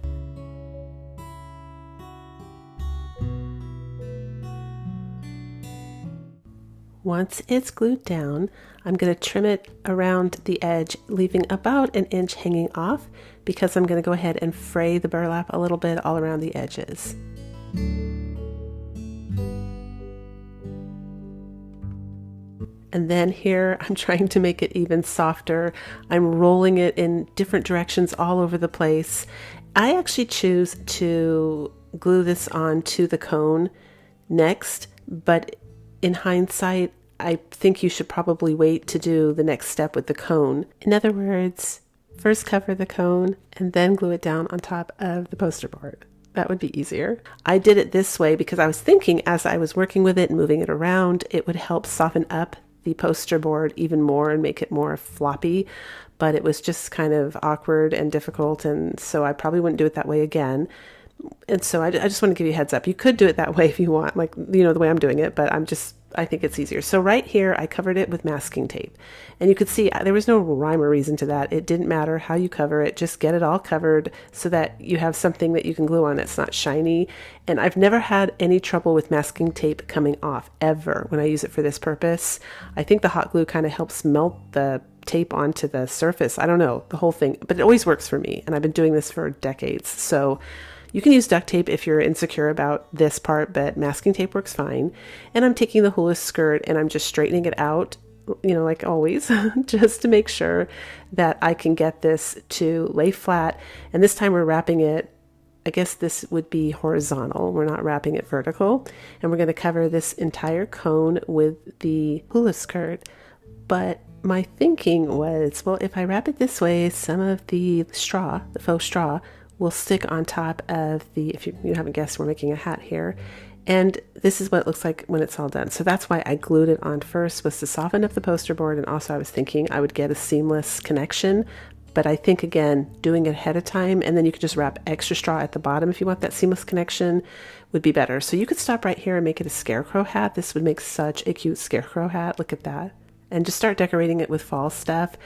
Once it's glued down, I'm going to trim it around the edge, leaving about 1 inch hanging off, because I'm going to go ahead and fray the burlap a little bit all around the edges. And then here I'm trying to make it even softer. I'm rolling it in different directions all over the place. I actually choose to glue this onto the cone next, but in hindsight, I think you should probably wait to do the next step with the cone. In other words, first cover the cone and then glue it down on top of the poster board. That would be easier. I did it this way because I was thinking as I was working with it and moving it around, it would help soften up the poster board even more and make it more floppy, but it was just kind of awkward and difficult, and so I probably wouldn't do it that way again. And so I just want to give you a heads up. You could do it that way if you want, like, you know, the way I'm doing it, but I think it's easier. So right here, I covered it with masking tape. And you could see there was no rhyme or reason to that. It didn't matter how you cover it. Just get it all covered so that you have something that you can glue on that's not shiny. And I've never had any trouble with masking tape coming off, ever, when I use it for this purpose. I think the hot glue kind of helps melt the tape onto the surface. I don't know, the whole thing. But it always works for me. And I've been doing this for decades. So you can use duct tape if you're insecure about this part, but masking tape works fine. And I'm taking the hula skirt and I'm just straightening it out, you know, like always, just to make sure that I can get this to lay flat. And this time we're wrapping it, I guess this would be horizontal. We're not wrapping it vertical. And we're going to cover this entire cone with the hula skirt. But my thinking was, well, if I wrap it this way, some of the straw, the faux straw, will stick on top of the, if you haven't guessed, we're making a hat here. And this is what it looks like when it's all done. So that's why I glued it on first, was to soften up the poster board. And also I was thinking I would get a seamless connection. But I think, again, doing it ahead of time, and then you could just wrap extra straw at the bottom if you want that seamless connection, would be better. So you could stop right here and make it a scarecrow hat. This would make such a cute scarecrow hat. Look at that. And just start decorating it with fall stuff.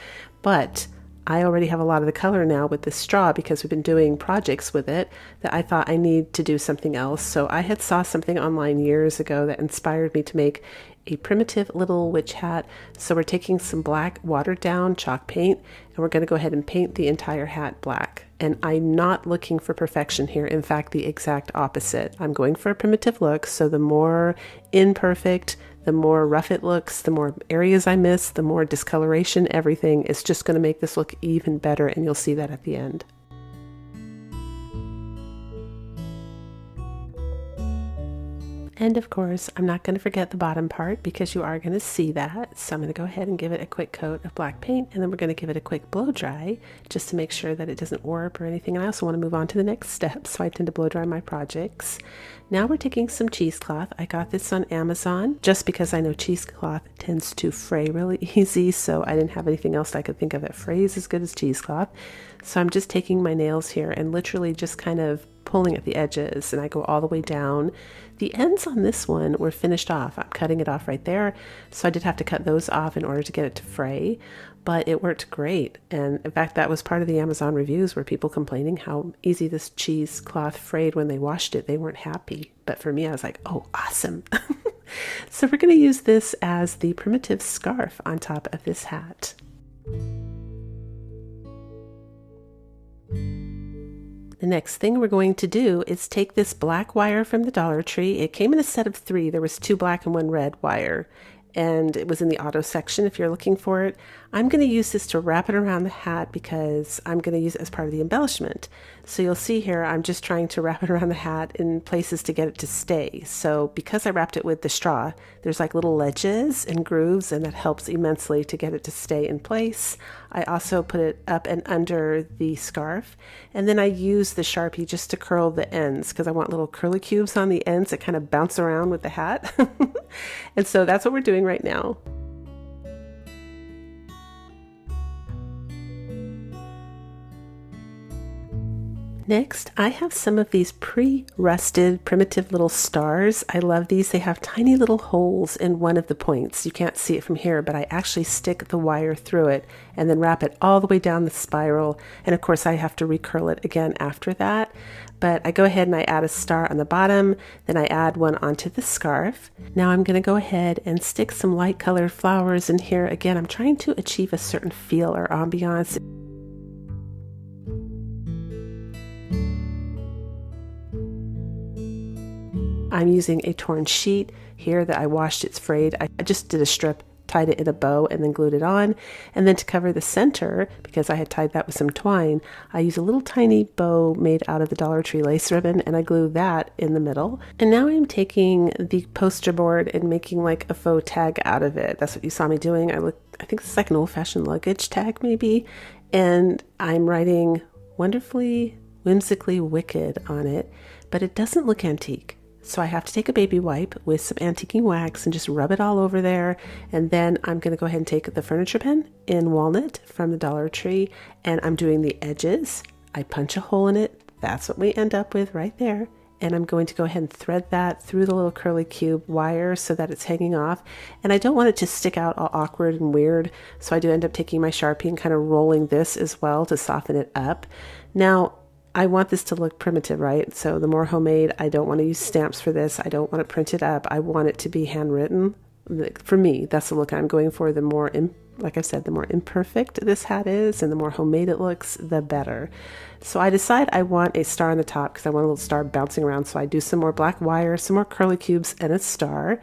But I already have a lot of the color now with this straw because we've been doing projects with it that I thought I need to do something else. So I had saw something online years ago that inspired me to make a primitive little witch hat. So we're taking some black watered down chalk paint and we're going to go ahead and paint the entire hat black. And I'm not looking for perfection here. In fact, the exact opposite. I'm going for a primitive look. So the more imperfect, the more rough it looks, the more areas I miss, the more discoloration, everything is just going to make this look even better, and you'll see that at the end. And of course, I'm not going to forget the bottom part because you are going to see that. So I'm going to go ahead and give it a quick coat of black paint, and then we're going to give it a quick blow dry just to make sure that it doesn't warp or anything. And I also want to move on to the next step, so I tend to blow dry my projects. Now we're taking some cheesecloth. I got this on Amazon just because I know cheesecloth tends to fray really easy, so I didn't have anything else I could think of that frays as good as cheesecloth. So I'm just taking my nails here and literally just kind of pulling at the edges, and I go all the way down. The ends on this one were finished off. I'm cutting it off right there, so I did have to cut those off in order to get it to fray, but it worked great. And in fact, that was part of the Amazon reviews, were people complaining how easy this cheesecloth frayed when they washed it. They weren't happy, but for me, I was like, oh, awesome. So we're going to use this as the primitive scarf on top of this hat. The next thing we're going to do is take this black wire from the Dollar Tree. It came in a set of 3. There was 2 black and 1 red wire, and it was in the auto section if you're looking for it. I'm going to use this to wrap it around the hat because I'm going to use it as part of the embellishment. So you'll see here, I'm just trying to wrap it around the hat in places to get it to stay. So because I wrapped it with the straw, there's like little ledges and grooves, and that helps immensely to get it to stay in place. I also put it up and under the scarf, and then I use the Sharpie just to curl the ends because I want little curly cubes on the ends that kind of bounce around with the hat. And so that's what we're doing right now. Next, I have some of these pre-rusted primitive little stars. I love these. They have tiny little holes in one of the points. You can't see it from here, but I actually stick the wire through it and then wrap it all the way down the spiral. And of course, I have to recurl it again after that. But I go ahead and I add a star on the bottom, then I add one onto the scarf. Now I'm going to go ahead and stick some light colored flowers in here. Again, I'm trying to achieve a certain feel or ambiance. I'm using a torn sheet here that I washed. It's frayed. I just did a strip, tied it in a bow, and then glued it on. And then to cover the center, because I had tied that with some twine, I use a little tiny bow made out of the Dollar Tree lace ribbon, and I glue that in the middle. And now I'm taking the poster board and making like a faux tag out of it. That's what you saw me doing. I think it's like an old-fashioned luggage tag maybe. And I'm writing wonderfully, whimsically wicked on it, but it doesn't look antique. So I have to take a baby wipe with some antiquing wax and just rub it all over there. And then I'm going to go ahead and take the furniture pen in walnut from the Dollar Tree, and I'm doing the edges. I punch a hole in it. That's what we end up with right there. And I'm going to go ahead and thread that through the little curly cube wire so that it's hanging off. And I don't want it to stick out all awkward and weird. So I do end up taking my Sharpie and kind of rolling this as well to soften it up. Now, I want this to look primitive, right? So the more homemade, I don't want to use stamps for this. I don't want to print it up. I want it to be handwritten. For me, that's the look I'm going for. The more, like I said, the more imperfect this hat is and the more homemade it looks, the better. So I decide I want a star on the top because I want a little star bouncing around. So I do some more black wire, some more curly cubes, and a star.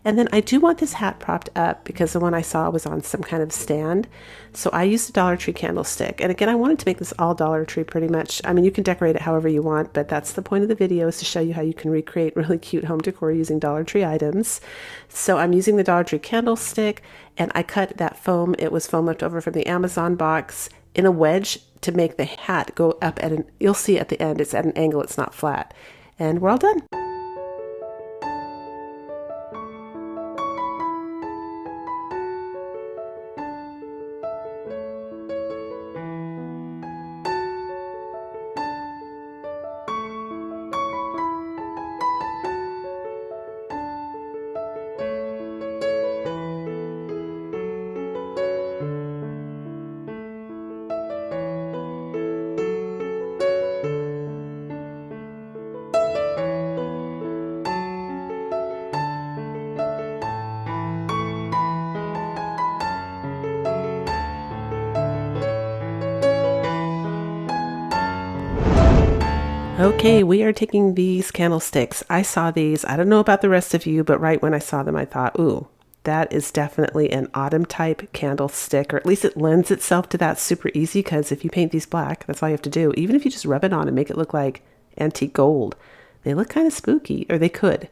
And then I do want this hat propped up because the one I saw was on some kind of stand. So I used a Dollar Tree candlestick. And again, I wanted to make this all Dollar Tree pretty much. I mean, you can decorate it however you want, but that's the point of the video, is to show you how you can recreate really cute home decor using Dollar Tree items. So I'm using the Dollar Tree candlestick, and I cut that foam. It was foam left over from the Amazon box in a wedge to make the hat go up at you'll see at the end, it's at an angle, it's not flat. And we're all done. Okay, we are taking these candlesticks. I saw these. I don't know about the rest of you, but right when I saw them, I thought, ooh, that is definitely an autumn type candlestick, or at least it lends itself to that super easy, because if you paint these black, that's all you have to do. Even if you just rub it on and make it look like antique gold, they look kind of spooky, or they could.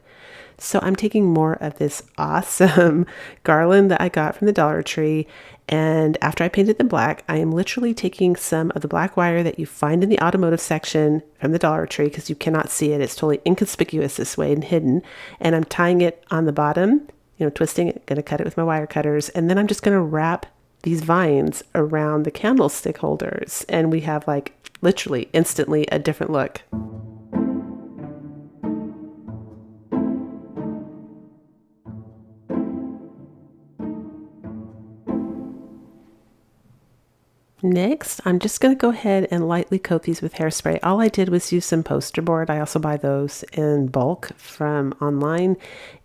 So I'm taking more of this awesome garland that I got from the Dollar Tree. And after I painted them black, I am literally taking some of the black wire that you find in the automotive section from the Dollar Tree, because you cannot see it. It's totally inconspicuous this way and hidden. And I'm tying it on the bottom, twisting it, going to cut it with my wire cutters. And then I'm just going to wrap these vines around the candlestick holders. And we have like literally instantly a different look. Next, I'm just going to go ahead and lightly coat these with hairspray. All I did was use some poster board. I also buy those in bulk from online,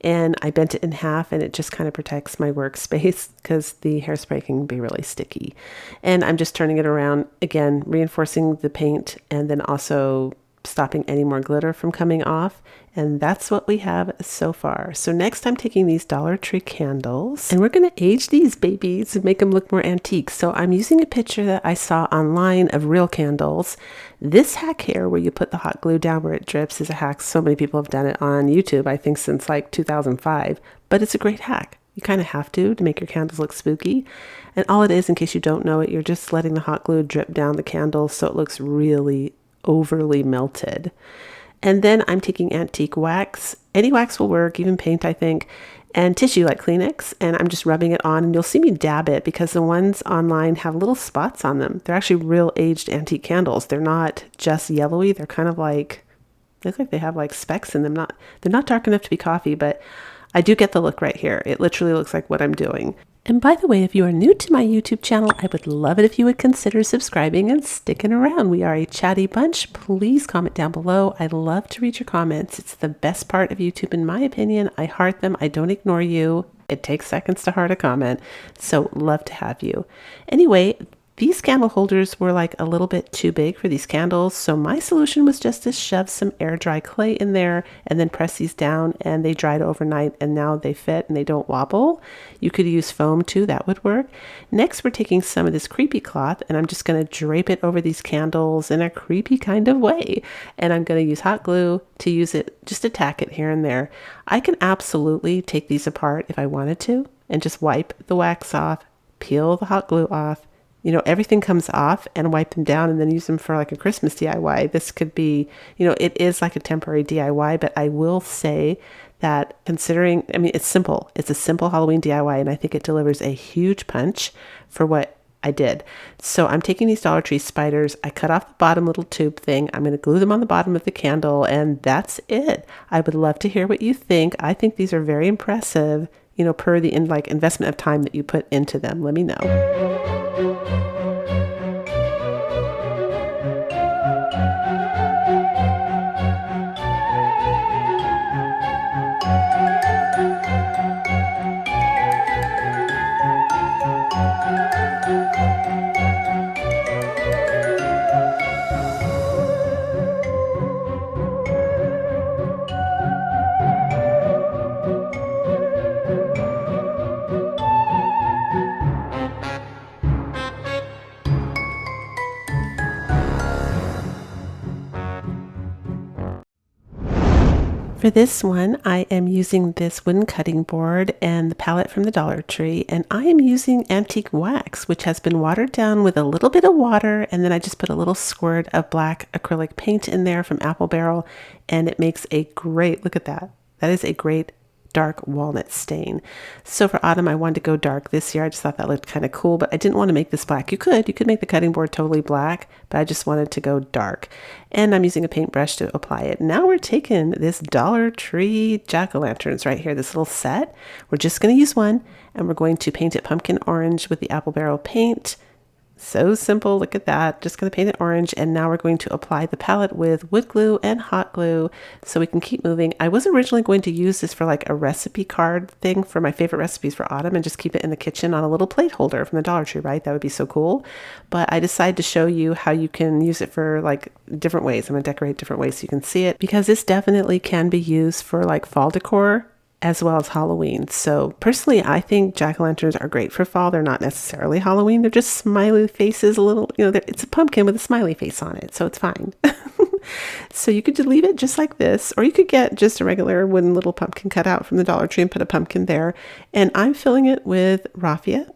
and I bent it in half, and it just kind of protects my workspace because the hairspray can be really sticky. And I'm just turning it around, again, reinforcing the paint, and then also stopping any more glitter from coming off. And that's what we have so far. So next I'm taking these Dollar Tree candles, and we're going to age these babies and make them look more antique. So I'm using a picture that I saw online of real candles. This hack here where you put the hot glue down where it drips is a hack. So many people have done it on YouTube, I think since like 2005, but it's a great hack. You kind of have to make your candles look spooky. And all it is, in case you don't know it, you're just letting the hot glue drip down the candle so it looks really overly melted. And then I'm taking antique wax. Any wax will work, even paint, I think, and tissue like Kleenex, and I'm just rubbing it on, and you'll see me dab it because the ones online have little spots on them. They're actually real aged antique candles. They're not just yellowy. They're kind of like, they look like they have like specks in them. They're not dark enough to be coffee, but I do get the look right here. It literally looks like what I'm doing. And by the way, if you are new to my YouTube channel, I would love it if you would consider subscribing and sticking around. We are a chatty bunch. Please comment down below. I love to read your comments. It's the best part of YouTube, in my opinion. I heart them. I don't ignore you. It takes seconds to heart a comment. So love to have you. Anyway, these candle holders were like a little bit too big for these candles, so my solution was just to shove some air dry clay in there and then press these down, and they dried overnight and now they fit and they don't wobble. You could use foam too, that would work. Next, we're taking some of this creepy cloth, and I'm just going to drape it over these candles in a creepy kind of way, and I'm going to use hot glue to use it, just to tack it here and there. I can absolutely take these apart if I wanted to and just wipe the wax off, peel the hot glue off, everything comes off, and wipe them down and then use them for like a Christmas DIY. This could be, it is like a temporary DIY, but I will say that considering, it's simple. It's a simple Halloween DIY, and I think it delivers a huge punch for what I did. So I'm taking these Dollar Tree spiders. I cut off the bottom little tube thing. I'm going to glue them on the bottom of the candle, and that's it. I would love to hear what you think. I think these are very impressive, per the investment of time that you put into them. Let me know. For this one, I am using this wooden cutting board and the palette from the Dollar Tree, and I am using antique wax, which has been watered down with a little bit of water, and then I just put a little squirt of black acrylic paint in there from Apple Barrel, and it makes a great, look at that. That is a great dark walnut stain. So for autumn, I wanted to go dark this year. I just thought that looked kind of cool, but I didn't want to make this black. You could make the cutting board totally black, but I just wanted to go dark. And I'm using a paintbrush to apply it. Now we're taking this Dollar Tree jack-o'-lanterns right here, this little set. We're just going to use one, and we're going to paint it pumpkin orange with the Apple Barrel paint. So simple, look at that. Just going to paint it orange, and now we're going to apply the palette with wood glue and hot glue so we can keep moving. I was originally going to use this for like a recipe card thing for my favorite recipes for autumn and just keep it in the kitchen on a little plate holder from the Dollar Tree, right? That would be so cool. But I decided to show you how you can use it for like different ways. I'm going to decorate different ways so you can see it, because this definitely can be used for like fall decor as well as Halloween. So personally, I think jack-o'-lanterns are great for fall. They're not necessarily Halloween. They're just smiley faces, a little, it's a pumpkin with a smiley face on it. So it's fine. So you could leave it just like this, or you could get just a regular wooden little pumpkin cut out from the Dollar Tree and put a pumpkin there. And I'm filling it with raffia.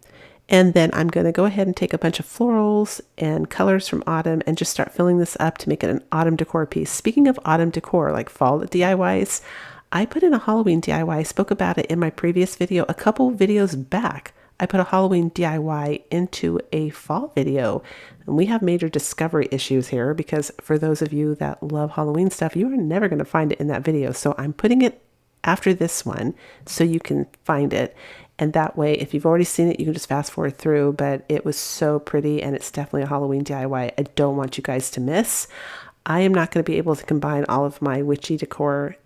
And then I'm going to go ahead and take a bunch of florals and colors from autumn and just start filling this up to make it an autumn decor piece. Speaking of autumn decor, like fall DIYs, I put in a Halloween DIY. I spoke about it in my previous video. A couple videos back, I put a Halloween DIY into a fall video. And we have major discovery issues here because for those of you that love Halloween stuff, you are never going to find it in that video. So I'm putting it after this one so you can find it. And that way, if you've already seen it, you can just fast forward through. But it was so pretty, and it's definitely a Halloween DIY I don't want you guys to miss. I am not going to be able to combine all of my witchy decor.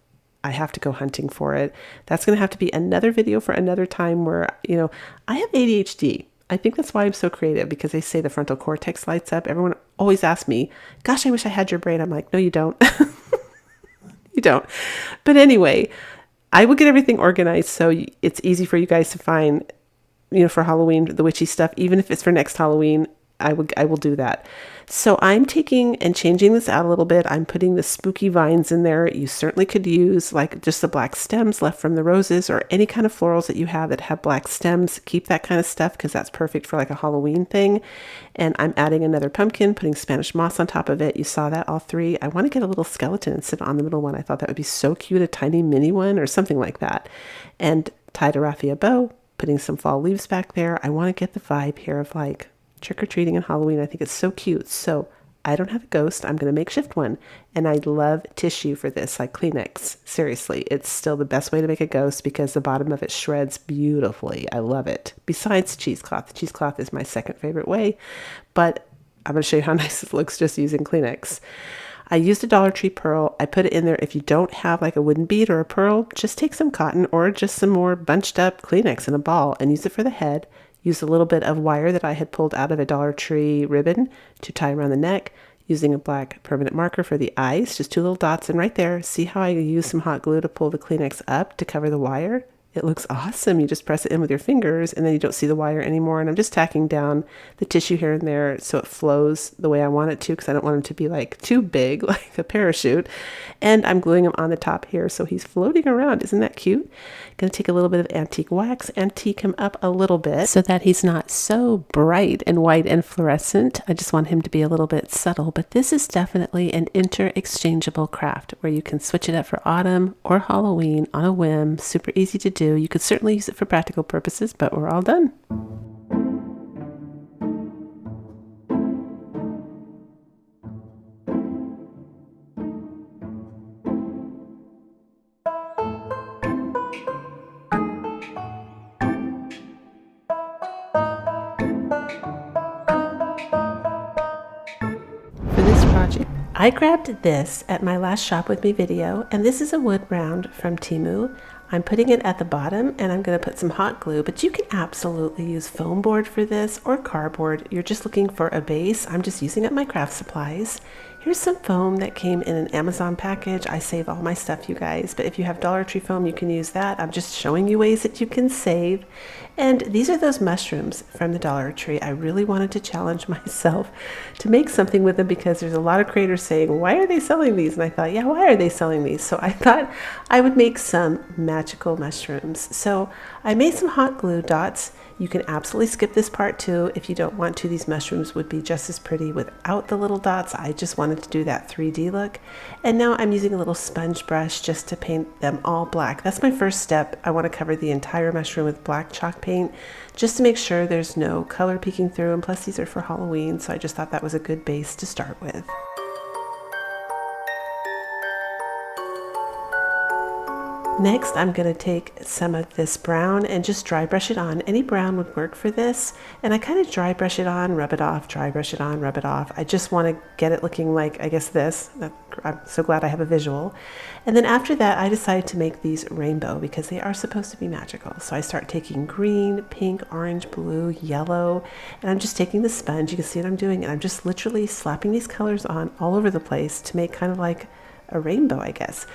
I have to go hunting for it. That's going to have to be another video for another time where, I have ADHD. I think that's why I'm so creative, because they say the frontal cortex lights up. Everyone always asks me, gosh, I wish I had your brain. I'm like, no, you don't. You don't. But anyway, I will get everything organized so it's easy for you guys to find, for Halloween, the witchy stuff. Even if it's for next Halloween, I will do that. So I'm taking and changing this out a little bit. I'm putting the spooky vines in there. You certainly could use like just the black stems left from the roses, or any kind of florals that you have that have black stems. Keep that kind of stuff because that's perfect for like a Halloween thing. And I'm adding another pumpkin, putting Spanish moss on top of it. You saw that, all three. I want to get a little skeleton and sit on the middle one. I thought that would be so cute, a tiny mini one or something like that. And tied a raffia bow, putting some fall leaves back there. I want to get the vibe here of like trick-or-treating and Halloween. I think it's so cute. So I don't have a ghost. I'm going to makeshift one. And I love tissue for this, like Kleenex. Seriously, it's still the best way to make a ghost because the bottom of it shreds beautifully. I love it. Besides cheesecloth. Cheesecloth is my second favorite way, but I'm going to show you how nice it looks just using Kleenex. I used a Dollar Tree pearl. I put it in there. If you don't have like a wooden bead or a pearl, just take some cotton or just some more bunched up Kleenex in a ball and use it for the head. Use a little bit of wire that I had pulled out of a Dollar Tree ribbon to tie around the neck, using a black permanent marker for the eyes, just 2 little dots. And right there, see how I use some hot glue to pull the Kleenex up to cover the wire? It looks awesome. You just press it in with your fingers and then you don't see the wire anymore. And I'm just tacking down the tissue here and there so it flows the way I want it to, because I don't want him to be like too big, like a parachute. And I'm gluing him on the top here so he's floating around. Isn't that cute? Going to take a little bit of antique wax, antique him up a little bit so that he's not so bright and white and fluorescent. I just want him to be a little bit subtle. But this is definitely an interchangeable craft where you can switch it up for autumn or Halloween on a whim. Super easy to do. You could certainly use it for practical purposes, but we're all done. For this project, I grabbed this at my last Shop With Me video, and this is a wood round from Temu. I'm putting it at the bottom and I'm going to put some hot glue, but you can absolutely use foam board for this or cardboard. You're just looking for a base. I'm just using up my craft supplies. Here's some foam that came in an Amazon package. I save all my stuff, you guys, but if you have Dollar Tree foam, you can use that. I'm just showing you ways that you can save. And these are those mushrooms from the Dollar Tree. I really wanted to challenge myself to make something with them because there's a lot of creators saying, why are they selling these? And I thought, yeah, why are they selling these? So I thought I would make some magical mushrooms. So I made some hot glue dots. You can absolutely skip this part too if you don't want to. These mushrooms would be just as pretty without the little dots. I just wanted to do that 3D look. And now I'm using a little sponge brush just to paint them all black. That's my first step. I want to cover the entire mushroom with black chalk paint just to make sure there's no color peeking through. And plus these are for Halloween, so I just thought that was a good base to start with. Next, I'm going to take some of this brown and just dry brush it on. Any brown would work for this. And I kind of dry brush it on, rub it off, dry brush it on, rub it off. I just want to get it looking like, I guess, this. I'm so glad I have a visual. And then after that, I decided to make these rainbow because they are supposed to be magical. So I start taking green, pink, orange, blue, yellow, and I'm just taking the sponge. You can see what I'm doing. And I'm just literally slapping these colors on all over the place to make kind of like a rainbow, I guess.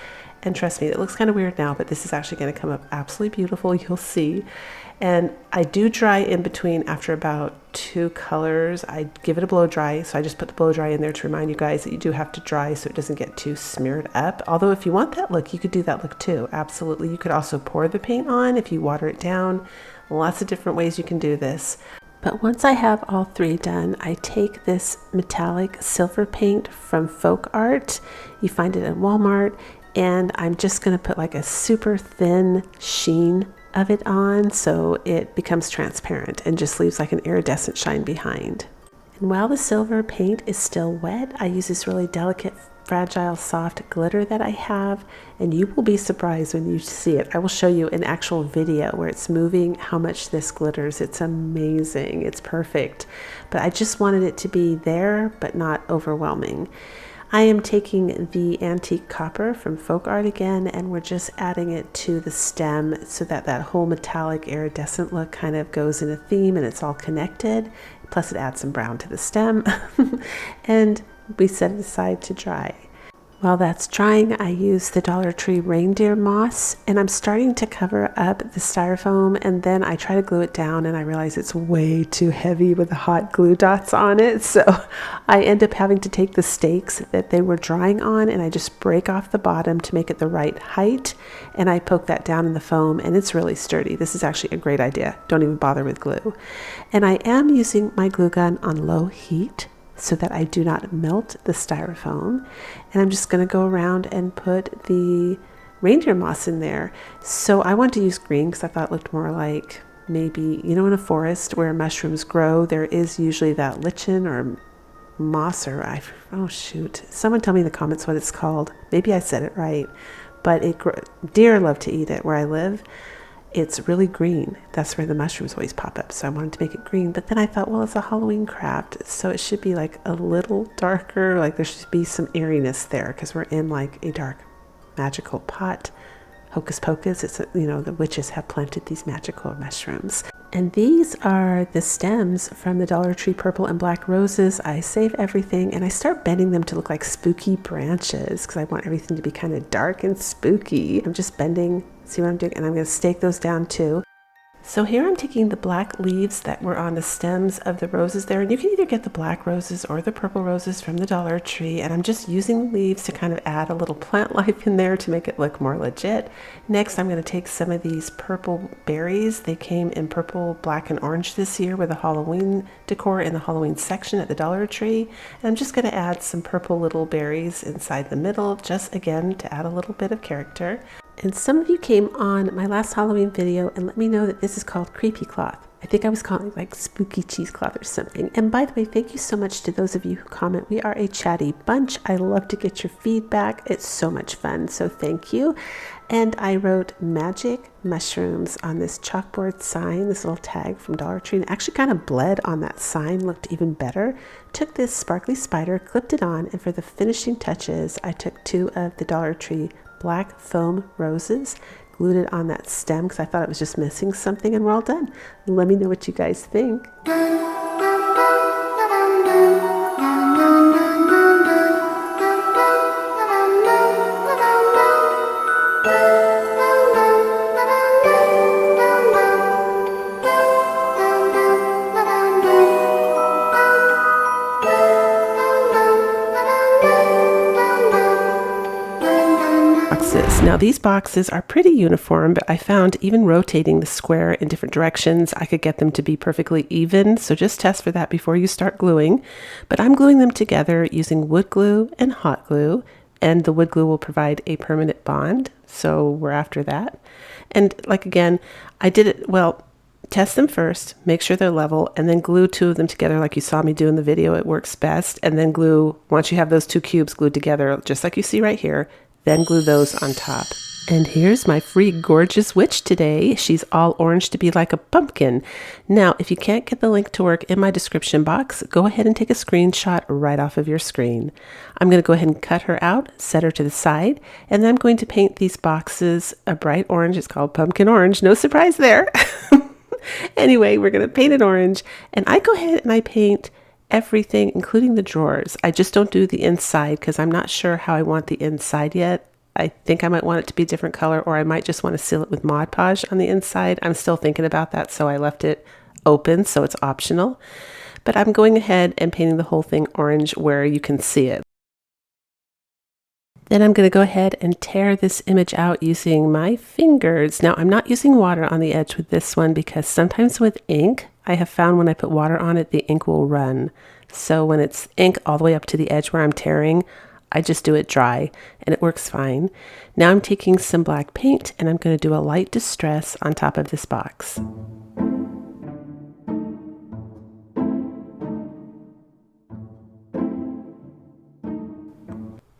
And trust me, it looks kind of weird now, but this is actually going to come up absolutely beautiful. You'll see. And I do dry in between after about 2 colors. I give it a blow dry. So I just put the blow dry in there to remind you guys that you do have to dry so it doesn't get too smeared up. Although if you want that look, you could do that look too. Absolutely. You could also pour the paint on if you water it down. Lots of different ways you can do this. But once I have all 3 done, I take this metallic silver paint from Folk Art. You find it at Walmart. And I'm just going to put like a super thin sheen of it on so it becomes transparent and just leaves like an iridescent shine behind. And while the silver paint is still wet, I use this really delicate, fragile, soft glitter that I have, and you will be surprised when you see it. I will show you an actual video where it's moving how much this glitters. It's amazing. It's perfect. But I just wanted it to be there, but not overwhelming. I am taking the antique copper from Folk Art again, and we're just adding it to the stem so that that whole metallic iridescent look kind of goes in a theme and it's all connected. Plus it adds some brown to the stem. And we set it aside to dry. While that's drying, I use the Dollar Tree reindeer moss, and I'm starting to cover up the styrofoam, and then I try to glue it down and I realize it's way too heavy with the hot glue dots on it. So I end up having to take the stakes that they were drying on and I just break off the bottom to make it the right height, and I poke that down in the foam, and it's really sturdy. This is actually a great idea. Don't even bother with glue. And I am using my glue gun on low heat so that I do not melt the styrofoam. And I'm just going to go around and put the reindeer moss in there. So I want to use green because I thought it looked more like maybe, you know, in a forest where mushrooms grow, there is usually that lichen or moss or oh shoot. Someone tell me in the comments what it's called. Maybe I said it right. But deer love to eat it where I live. It's really green. That's where the mushrooms always pop up. So I wanted to make it green. But then I thought, well, it's a Halloween craft, so it should be like a little darker. Like there should be some eeriness there because we're in like a dark magical pot. Hocus pocus. It's, you know, the witches have planted these magical mushrooms. And these are the stems from the Dollar Tree purple and black roses. I save everything and I start bending them to look like spooky branches because I want everything to be kind of dark and spooky. I'm just bending, see what I'm doing? And I'm going to stake those down too. So here I'm taking the black leaves that were on the stems of the roses there, and you can either get the black roses or the purple roses from the Dollar Tree, and I'm just using the leaves to kind of add a little plant life in there to make it look more legit. Next, I'm going to take some of these purple berries. They came in purple, black, and orange this year with the Halloween decor in the Halloween section at the Dollar Tree, and I'm just going to add some purple little berries inside the middle, just again to add a little bit of character. And some of you came on my last Halloween video and let me know that this is called creepy cloth. I think I was calling it like spooky cheesecloth or something. And by the way, thank you so much to those of you who comment. We are a chatty bunch. I love to get your feedback. It's so much fun. So thank you. And I wrote magic mushrooms on this chalkboard sign, this little tag from Dollar Tree, and actually kind of bled on that sign, looked even better. Took this sparkly spider, clipped it on, and for the finishing touches, I took 2 of the Dollar Tree black foam roses, glued it on that stem because I thought it was just missing something, and we're all done. Let me know what you guys think. Now these boxes are pretty uniform, but I found even rotating the square in different directions, I could get them to be perfectly even. So just test for that before you start gluing. But I'm gluing them together using wood glue and hot glue, and the wood glue will provide a permanent bond. So we're after that. And like again, I did it, well, test them first, make sure they're level, and then glue 2 of them together like you saw me do in the video. It works best. And then glue, once you have those 2 cubes glued together, just like you see right here, then glue those on top. And here's my free gorgeous witch today. She's all orange to be like a pumpkin. Now, if you can't get the link to work in my description box, go ahead and take a screenshot right off of your screen. I'm going to go ahead and cut her out, set her to the side, and then I'm going to paint these boxes a bright orange. It's called pumpkin orange. No surprise there. Anyway, we're going to paint it orange, and I go ahead and I paint everything, including the drawers. I just don't do the inside because I'm not sure how I want the inside yet. I think I might want it to be a different color, or I might just want to seal it with Mod Podge on the inside. I'm still thinking about that, so I left it open, so it's optional. But I'm going ahead and painting the whole thing orange where you can see it. Then I'm going to go ahead and tear this image out using my fingers. Now, I'm not using water on the edge with this one because sometimes with ink, I have found when I put water on it, the ink will run. So when it's ink all the way up to the edge where I'm tearing, I just do it dry and it works fine. Now I'm taking some black paint and I'm going to do a light distress on top of this box.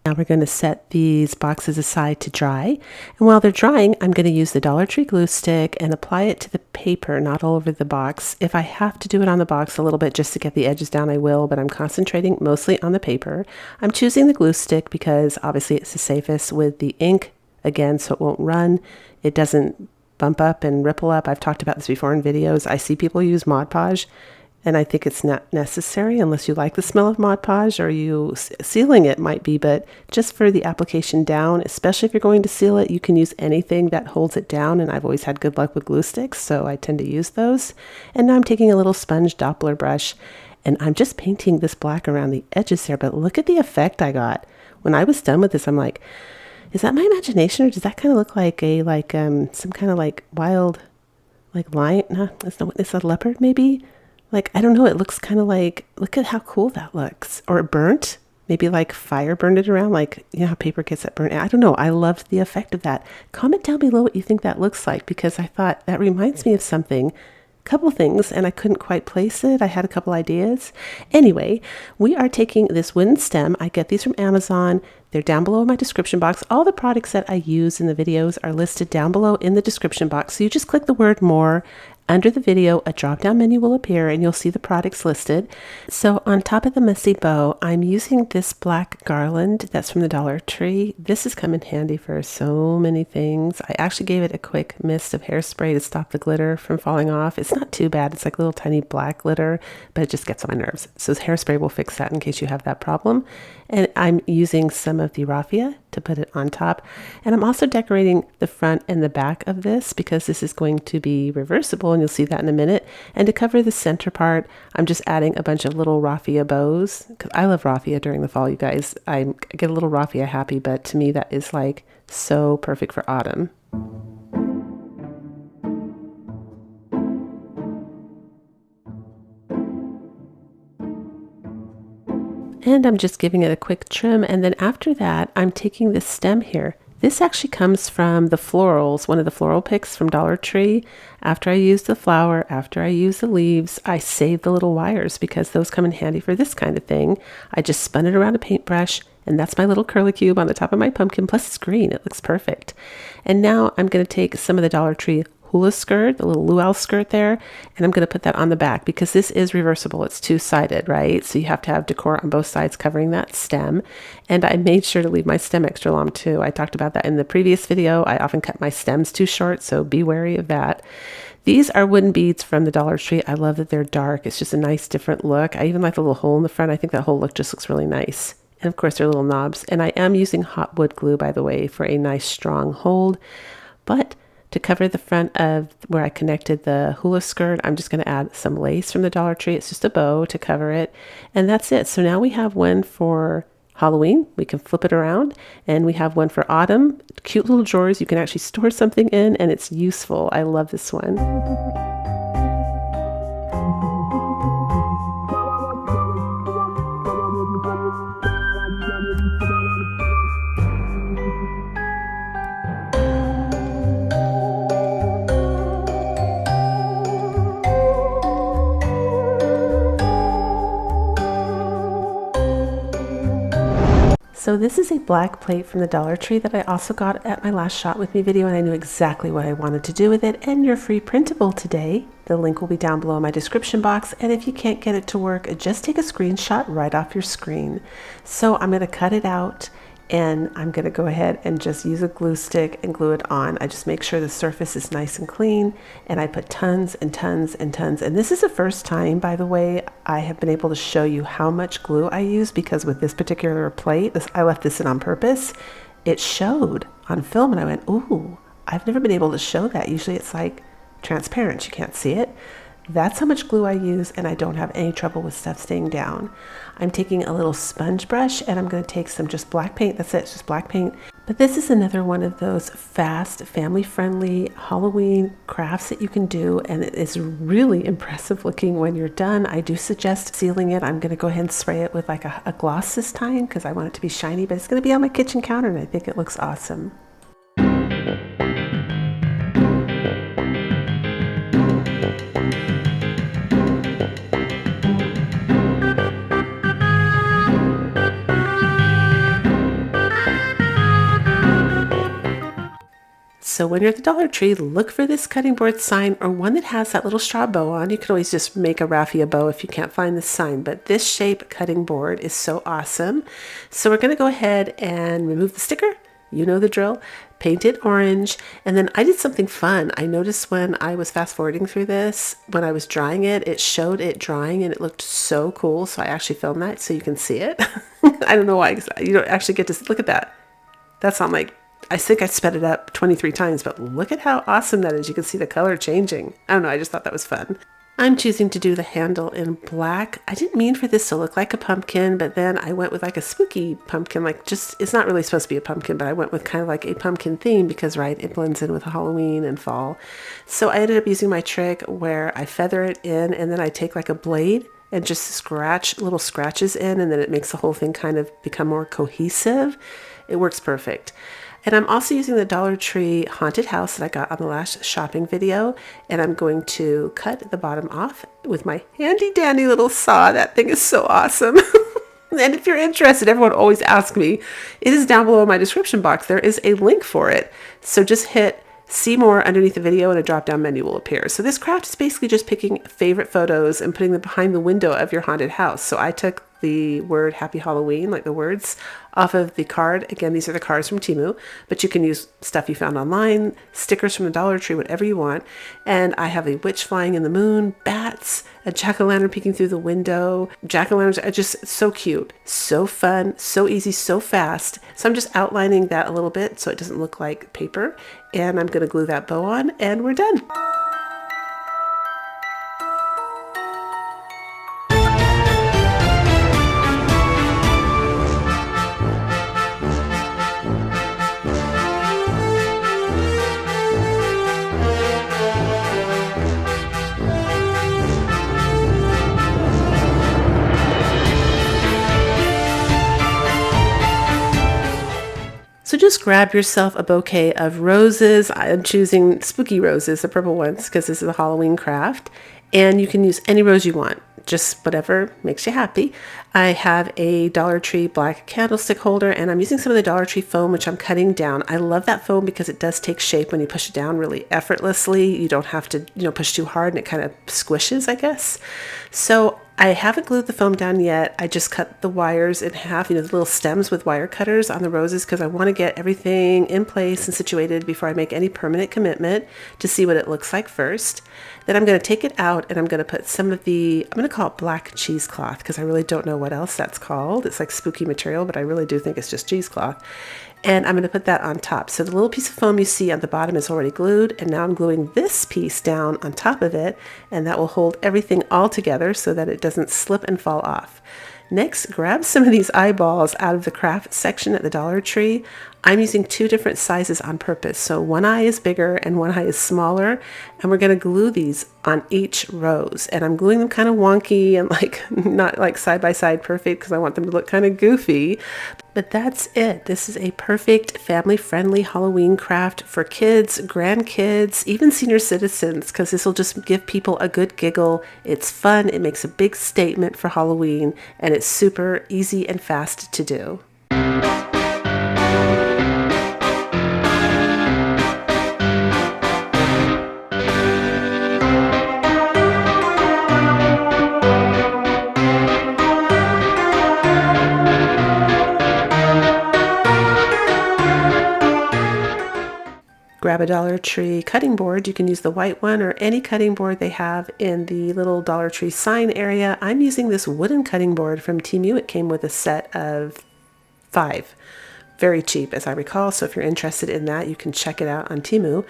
Now we're going to set these boxes aside to dry, and while they're drying, I'm going to use the Dollar Tree glue stick and apply it to the paper, not all over the box. If I have to do it on the box a little bit just to get the edges down, I will, but I'm concentrating mostly on the paper. I'm choosing the glue stick because obviously it's the safest with the ink, again, so it won't run. It doesn't bump up and ripple up. I've talked about this before in videos. I see people use Mod Podge, and I think it's not necessary unless you like the smell of Mod Podge, or you sealing it might be, but just for the application down, especially if you're going to seal it, you can use anything that holds it down, and I've always had good luck with glue sticks, so I tend to use those. And now I'm taking a little sponge Doppler brush, and I'm just painting this black around the edges here, but look at the effect I got. When I was done with this, I'm like, is that my imagination, or does that kind of look like a, some kind of like wild, like lion? No, it's a leopard maybe? Like, I don't know, it looks kind of like, look at how cool that looks. Or it burnt, maybe like fire burned it around, like, you know how paper gets that burnt. I don't know, I loved the effect of that. Comment down below what you think that looks like, because I thought that reminds me of something. Couple things, and I couldn't quite place it. I had a couple ideas. Anyway, we are taking this wooden stem. I get these from Amazon. They're down below in my description box. All the products that I use in the videos are listed down below in the description box. So you just click the word more. Under the video, a drop-down menu will appear and you'll see the products listed. So on top of the messy bow, I'm using this black garland that's from the Dollar Tree. This has come in handy for so many things. I actually gave it a quick mist of hairspray to stop the glitter from falling off. It's not too bad. It's like little tiny black glitter, but it just gets on my nerves. So hairspray will fix that in case you have that problem. And I'm using some of the raffia to put it on top. And I'm also decorating the front and the back of this because this is going to be reversible, and you'll see that in a minute. And to cover the center part, I'm just adding a bunch of little raffia bows, because I love raffia during the fall, you guys. I get a little raffia happy, but to me that is like so perfect for autumn. And I'm just giving it a quick trim, and then after that I'm taking this stem here. This actually comes from the florals, one of the floral picks from Dollar Tree. After I use the flower, after I use the leaves, I save the little wires because those come in handy for this kind of thing. I just spun it around a paintbrush, and that's my little curly cube on the top of my pumpkin, plus it's green. It looks perfect. And now I'm going to take some of the Dollar Tree hula skirt, the little luau skirt there, and I'm going to put that on the back because this is reversible. It's two-sided, right? So you have to have decor on both sides covering that stem. And I made sure to leave my stem extra long too. I talked about that in the previous video. I often cut my stems too short, so be wary of that. These are wooden beads from the Dollar Tree. I love that they're dark. It's just a nice different look. I even like the little hole in the front. I think that whole look just looks really nice. And of course, they're little knobs. And I am using hot wood glue, by the way, for a nice strong hold. But to cover the front of where I connected the hula skirt, I'm just going to add some lace from the Dollar Tree. It's just a bow to cover it. And that's it. So now we have one for Halloween. We can flip it around. And we have one for autumn. Cute little drawers you can actually store something in, and it's useful. I love this one. So this is a black plate from the Dollar Tree that I also got at my last Shop With Me video, and I knew exactly what I wanted to do with it. And your free printable today. The link will be down below in my description box, and if you can't get it to work, just take a screenshot right off your screen. So I'm going to cut it out, and I'm going to go ahead and just use a glue stick and glue it on. I just make sure the surface is nice and clean, and I put tons and tons and tons. And this is the first time, by the way, I have been able to show you how much glue I use, because with this particular plate, I left this in on purpose. It showed on film, and I went, ooh, I've never been able to show that. Usually it's like transparent, you can't see it. That's how much glue I use, and I don't have any trouble with stuff staying down. I'm taking a little sponge brush, and I'm going to take some just black paint. That's it, it's just black paint. But this is another one of those fast, family-friendly Halloween crafts that you can do, and it is really impressive looking when you're done. I do suggest sealing it. I'm going to go ahead and spray it with like a gloss this time because I want it to be shiny, but it's going to be on my kitchen counter, and I think it looks awesome. So when you're at the Dollar Tree, look for this cutting board sign or one that has that little straw bow on. You can always just make a raffia bow if you can't find the sign, but this shape cutting board is so awesome. So we're going to go ahead and remove the sticker. You know the drill. Paint it orange. And then I did something fun. I noticed when I was fast forwarding through this, when I was drying it, it showed it drying and it looked so cool. So I actually filmed that so you can see it. I don't know why. You don't actually get to look at that. That's not like, I think I sped it up 23 times, but look at how awesome that is. You can see the color changing. I don't know, I just thought that was fun. I'm choosing to do the handle in black. I didn't mean for this to look like a pumpkin, but then I went with like a spooky pumpkin, like just, it's not really supposed to be a pumpkin, but I went with kind of like a pumpkin theme because, right, it blends in with Halloween and fall. So I ended up using my trick where I feather it in and then I take like a blade and just scratch little scratches in, and then it makes the whole thing kind of become more cohesive. It works perfect. And I'm also using the Dollar Tree haunted house that I got on the last shopping video, and I'm going to cut the bottom off with my handy dandy little saw. That thing is so awesome. And if you're interested, everyone always asks me, it is down below in my description box. There is a link for it. So just hit see more underneath the video and a drop down menu will appear. So this craft is basically just picking favorite photos and putting them behind the window of your haunted house. So I took the word Happy Halloween, like the words, off of the card. Again, these are the cards from Temu, but you can use stuff you found online, stickers from the Dollar Tree, whatever you want. And I have a witch flying in the moon, bats, a jack-o'-lantern peeking through the window. Jack-o'-lanterns are just so cute, so fun, so easy, so fast. So I'm just outlining that a little bit so it doesn't look like paper. And I'm going to glue that bow on and we're done. So just grab yourself a bouquet of roses. I'm choosing spooky roses, the purple ones, because this is a Halloween craft. And you can use any rose you want, just whatever makes you happy. I have a Dollar Tree black candlestick holder, and I'm using some of the Dollar Tree foam, which I'm cutting down. I love that foam because it does take shape when you push it down really effortlessly. You don't have to, push too hard, and it kind of squishes, I guess. So I haven't glued the foam down yet. I just cut the wires in half, the little stems with wire cutters on the roses, because I want to get everything in place and situated before I make any permanent commitment to see what it looks like first. Then I'm going to take it out and I'm going to put some of the, I'm going to call it black cheesecloth because I really don't know what else that's called. It's like spooky material, but I really do think it's just cheesecloth. And I'm going to put that on top. So the little piece of foam you see on the bottom is already glued, and now I'm gluing this piece down on top of it, and that will hold everything all together so that it doesn't slip and fall off. Next, grab some of these eyeballs out of the craft section at the Dollar Tree. I'm using 2 different sizes on purpose. So one eye is bigger and one eye is smaller. And we're going to glue these on each rose. And I'm gluing them kind of wonky and not like side by side perfect because I want them to look kind of goofy. But that's it. This is a perfect family-friendly Halloween craft for kids, grandkids, even senior citizens, because this will just give people a good giggle. It's fun. It makes a big statement for Halloween, and it's super easy and fast to do. Grab a Dollar Tree cutting board. You can use the white one or any cutting board they have in the little Dollar Tree sign area. I'm using this wooden cutting board from Temu. It came with a set of 5. Very cheap, as I recall, so if you're interested in that, you can check it out on Temu.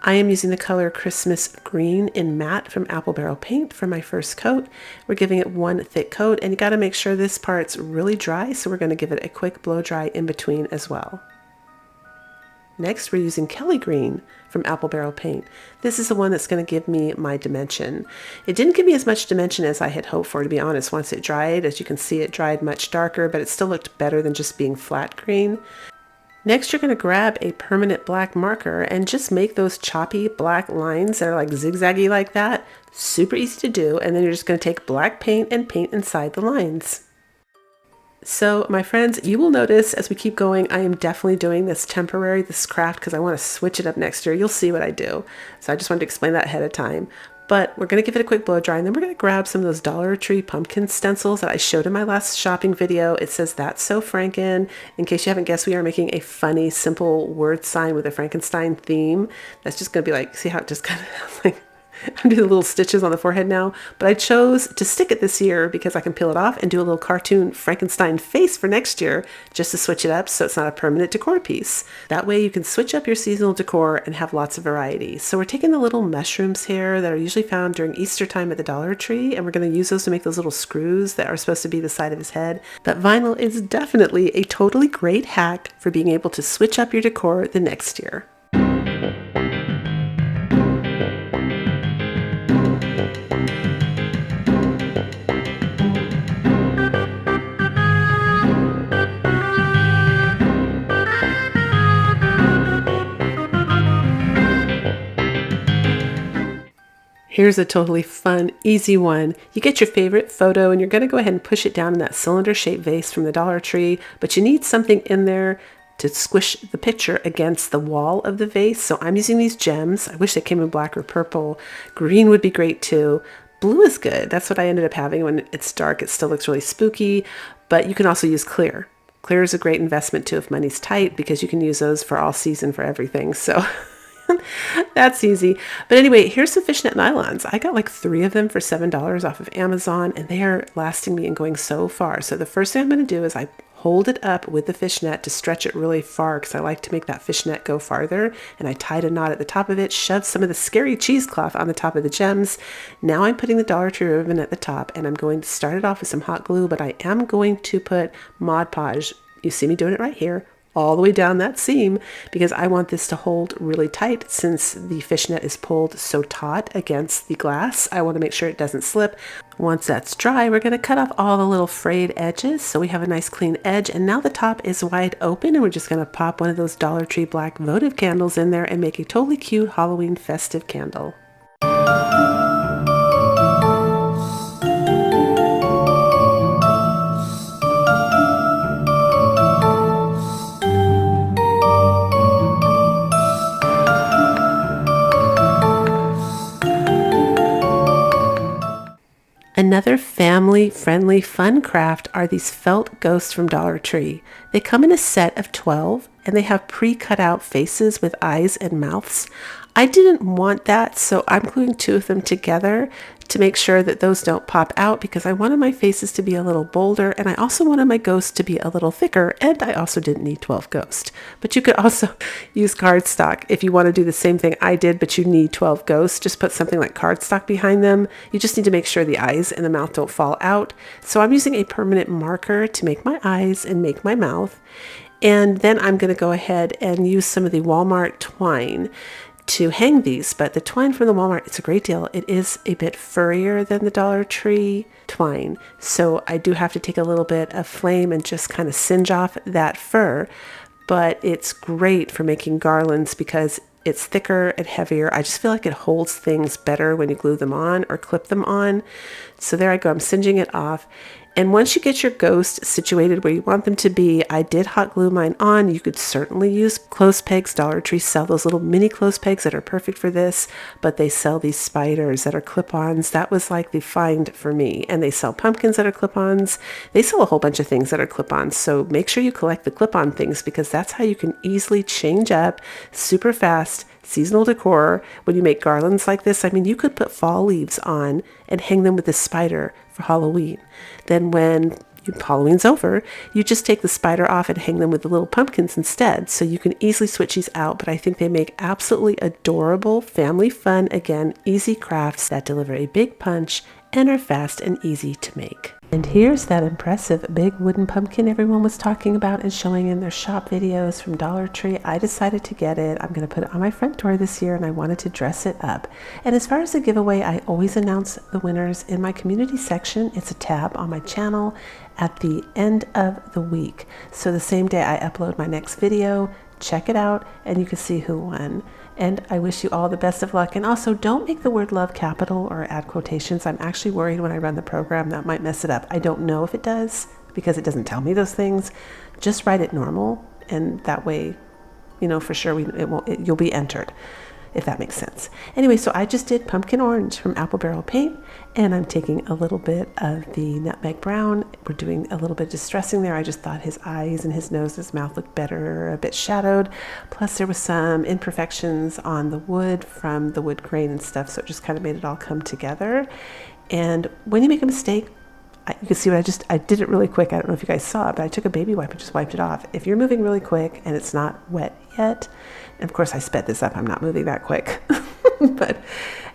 I am using the color Christmas Green in Matte from Apple Barrel Paint for my first coat. We're giving it one thick coat, and you got to make sure this part's really dry, so we're going to give it a quick blow dry in between as well. Next, we're using Kelly Green from Apple Barrel Paint. This is the one that's going to give me my dimension. It didn't give me as much dimension as I had hoped for, to be honest, once it dried. As you can see, it dried much darker, but it still looked better than just being flat green. Next, you're going to grab a permanent black marker and just make those choppy black lines that are like zigzaggy like that. Super easy to do, and then you're just going to take black paint and paint inside the lines. So my friends, you will notice as we keep going, I am definitely doing this craft because I want to switch it up next year. You'll see what I do. So I just wanted to explain that ahead of time. But we're going to give it a quick blow dry, and then we're going to grab some of those Dollar Tree pumpkin stencils that I showed in my last shopping video. It says "That's so Franken." In case you haven't guessed, we are making a funny, simple word sign with a Frankenstein theme. That's just going to be like, see how it just kind of like, I'm doing little stitches on the forehead now, but I chose to stick it this year because I can peel it off and do a little cartoon Frankenstein face for next year just to switch it up so it's not a permanent decor piece. That way you can switch up your seasonal decor and have lots of variety. So we're taking the little mushrooms here that are usually found during Easter time at the Dollar Tree, and we're going to use those to make those little screws that are supposed to be the side of his head. But vinyl is definitely a totally great hack for being able to switch up your decor the next year. Here's a totally fun, easy one. You get your favorite photo and you're going to go ahead and push it down in that cylinder-shaped vase from the Dollar Tree, but you need something in there to squish the picture against the wall of the vase. So I'm using these gems. I wish they came in black or purple. Green would be great too. Blue is good. That's what I ended up having. When it's dark, it still looks really spooky, but you can also use clear. Clear is a great investment too if money's tight, because you can use those for all season for everything. So that's easy. But anyway, here's some fishnet nylons. I got like 3 of them for $7 off of Amazon, and they are lasting me and going so far. So the first thing I'm going to do is I hold it up with the fishnet to stretch it really far, because I like to make that fishnet go farther. And I tied a knot at the top of it, shoved some of the scary cheesecloth on the top of the gems. Now I'm putting the Dollar Tree ribbon at the top, and I'm going to start it off with some hot glue, but I am going to put Mod Podge. You see me doing it right here, all the way down that seam, because I want this to hold really tight since the fishnet is pulled so taut against the glass. I want to make sure it doesn't slip. Once that's dry, we're going to cut off all the little frayed edges so we have a nice clean edge, and now the top is wide open, and we're just going to pop one of those Dollar Tree black votive candles in there and make a totally cute Halloween festive candle. Another family-friendly fun craft are these felt ghosts from Dollar Tree. They come in a set of 12, and they have pre-cut out faces with eyes and mouths. I didn't want that, so I'm gluing 2 of them together to make sure that those don't pop out, because I wanted my faces to be a little bolder, and I also wanted my ghosts to be a little thicker, and I also didn't need 12 ghosts. But you could also use cardstock if you want to do the same thing I did, but you need 12 ghosts. Just put something like cardstock behind them. You just need to make sure the eyes and the mouth don't fall out. So I'm using a permanent marker to make my eyes and make my mouth. And then I'm going to go ahead and use some of the Walmart twine to hang these, but the twine from the Walmart, it's a great deal. It is a bit furrier than the Dollar Tree twine, so I do have to take a little bit of flame and just kind of singe off that fur, but it's great for making garlands because it's thicker and heavier. I just feel like it holds things better when you glue them on or clip them on. So there I go, I'm singeing it off. And once you get your ghosts situated where you want them to be, I did hot glue mine on. You could certainly use clothes pegs. Dollar Tree sell those little mini clothes pegs that are perfect for this, but they sell these spiders that are clip-ons. That was like the find for me. And they sell pumpkins that are clip-ons. They sell a whole bunch of things that are clip-ons. So make sure you collect the clip-on things, because that's how you can easily change up super fast seasonal decor. When you make garlands like this, I mean, you could put fall leaves on and hang them with this spider for Halloween. Then when Halloween's over, you just take the spider off and hang them with the little pumpkins instead. So you can easily switch these out, but I think they make absolutely adorable family fun, again, easy crafts that deliver a big punch and are fast and easy to make. And here's that impressive big wooden pumpkin everyone was talking about and showing in their shop videos from Dollar Tree. I decided to get it. I'm going to put it on my front door this year, and I wanted to dress it up. And as far as the giveaway, I always announce the winners in my community section. It's a tab on my channel at the end of the week. So the same day I upload my next video, check it out and you can see who won. And I wish you all the best of luck. And also, don't make the word love capital or add quotations. I'm actually worried when I run the program that might mess it up. I don't know if it does because it doesn't tell me those things. Just write it normal, and that way, you know, for sure you'll be entered, if that makes sense. Anyway, so I just did pumpkin orange from Apple Barrel Paint, and I'm taking a little bit of the nutmeg brown. We're doing a little bit of distressing there. I just thought his eyes and his nose, his mouth looked better, a bit shadowed. Plus there was some imperfections on the wood from the wood grain and stuff, so it just kind of made it all come together. And when you make a mistake, you can see what I did it really quick. I don't know if you guys saw it, but I took a baby wipe and just wiped it off. If you're moving really quick and it's not wet yet, and of course I sped this up, I'm not moving that quick, but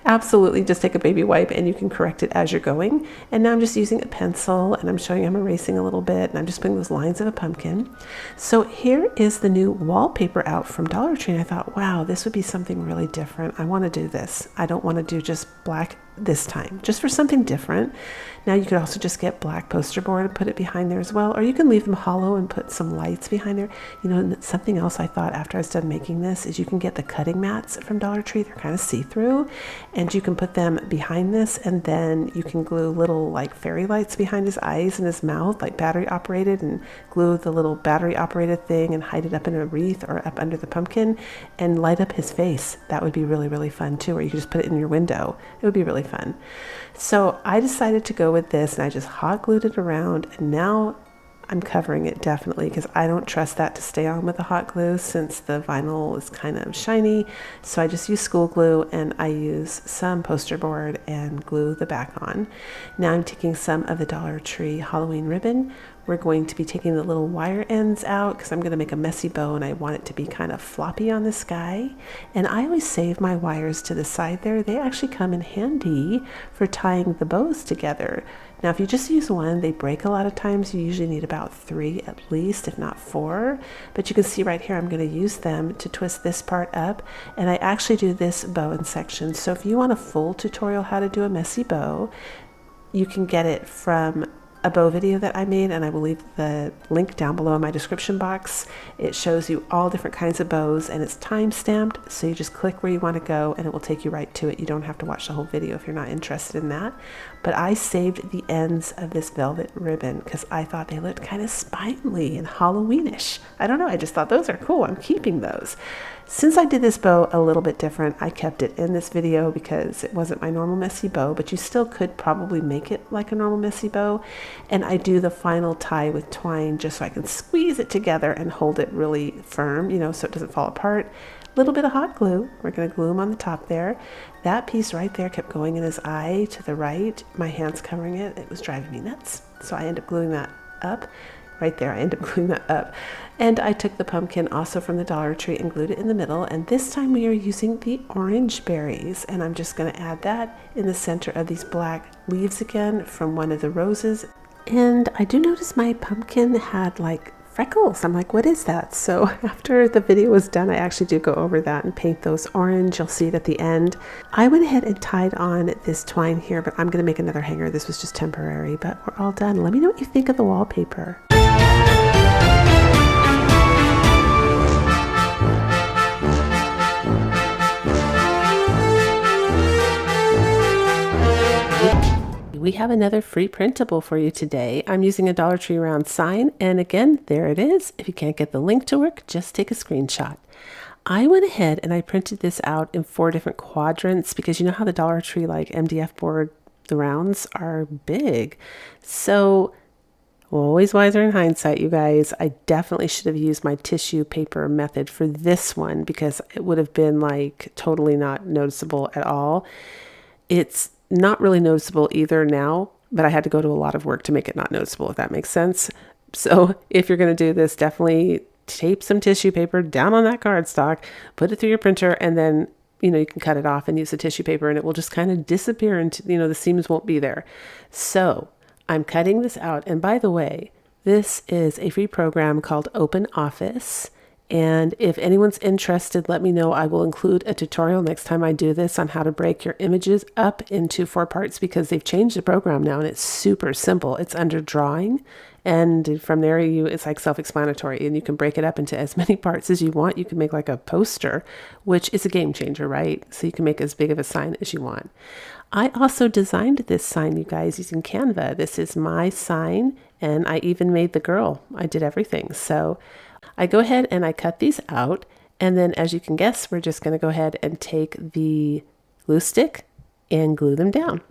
absolutely just take a baby wipe and you can correct it as you're going. And now I'm just using a pencil and I'm showing I'm erasing a little bit, and I'm just putting those lines of a pumpkin. So here is the new wallpaper out from Dollar Tree, and I thought, wow, this would be something really different. I want to do this. I don't want to do just black this time, just for something different. Now you could also just get black poster board and put it behind there as well, or you can leave them hollow and put some lights behind there. You know, something else I thought after I was done making this is you can get the cutting mats from Dollar Tree. They're kind of see-through, and you can put them behind this, and then you can glue little like fairy lights behind his eyes and his mouth, like battery operated, and glue the little battery operated thing and hide it up in a wreath or up under the pumpkin and light up his face. That would be really, really fun too, or you could just put it in your window. It would be really fun. So I decided to go with this, and I just hot glued it around, and now I'm covering it definitely because I don't trust that to stay on with the hot glue since the vinyl is kind of shiny. So I just use school glue, and I use some poster board and glue the back on. Now I'm taking some of the Dollar Tree Halloween ribbon. We're going to be taking the little wire ends out because I'm going to make a messy bow, and I want it to be kind of floppy on the sky. And I always save my wires to the side there. They actually come in handy for tying the bows together. Now, if you just use one, they break a lot of times. You usually need about 3 at least, if not 4. But you can see right here, I'm going to use them to twist this part up. And I actually do this bow in sections. So if you want a full tutorial how to do a messy bow, you can get it from a bow video that I made, and I will leave the link down below in my description box. It shows you all different kinds of bows, and it's time stamped, so you just click where you want to go and it will take you right to it. You don't have to watch the whole video if you're not interested in that. But I saved the ends of this velvet ribbon because I thought they looked kind of spindly and Halloweenish. I don't know, I just thought those are cool. I'm keeping those. Since I did this bow a little bit different, I kept it in this video because it wasn't my normal messy bow, but you still could probably make it like a normal messy bow. And I do the final tie with twine just so I can squeeze it together and hold it really firm, you know, so it doesn't fall apart. A little bit of hot glue. We're going to glue them on the top there. That piece right there kept going in his eye to the right. My hand's covering it. It was driving me nuts. So I ended up gluing that up. Right there, I ended up gluing that up. And I took the pumpkin also from the Dollar Tree and glued it in the middle. And this time we are using the orange berries. And I'm just going to add that in the center of these black leaves again from one of the roses. And I do notice my pumpkin had like freckles. I'm like, what is that? So after the video was done, I actually do go over that and paint those orange. You'll see it at the end. I went ahead and tied on this twine here, but I'm going to make another hanger. This was just temporary, but we're all done. Let me know what you think of the wallpaper. We have another free printable for you today. I'm using a Dollar Tree round sign, and again, there it is. If you can't get the link to work, just take a screenshot. I went ahead and I printed this out in 4 different quadrants because you know how the Dollar Tree like MDF board, the rounds are big. So always wiser in hindsight, you guys. I definitely should have used my tissue paper method for this one because it would have been like totally not noticeable at all. It's not really noticeable either now, but I had to go to a lot of work to make it not noticeable, if that makes sense. So if you're going to do this, definitely tape some tissue paper down on that cardstock, put it through your printer, and then, you know, you can cut it off and use the tissue paper and it will just kind of disappear into, you know, the seams won't be there. So I'm cutting this out. And by the way, this is a free program called Open Office. And if anyone's interested, let me know. I will include a tutorial next time I do this on how to break your images up into 4 parts because they've changed the program now and it's super simple. It's under drawing, and from there it's like self-explanatory, and you can break it up into as many parts as you want. You can make like a poster, which is a game changer, right? So you can make as big of a sign as you want. I also designed this sign, you guys, using Canva. This is my sign, and I even made the girl. I did everything. So I go ahead and I cut these out, and then as you can guess, we're just going to go ahead and take the glue stick and glue them down.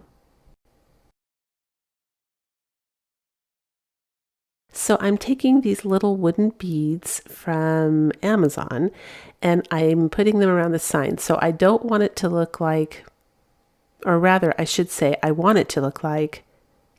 So I'm taking these little wooden beads from Amazon and I'm putting them around the sign. So I don't want it to look like, or rather I should say, I want it to look like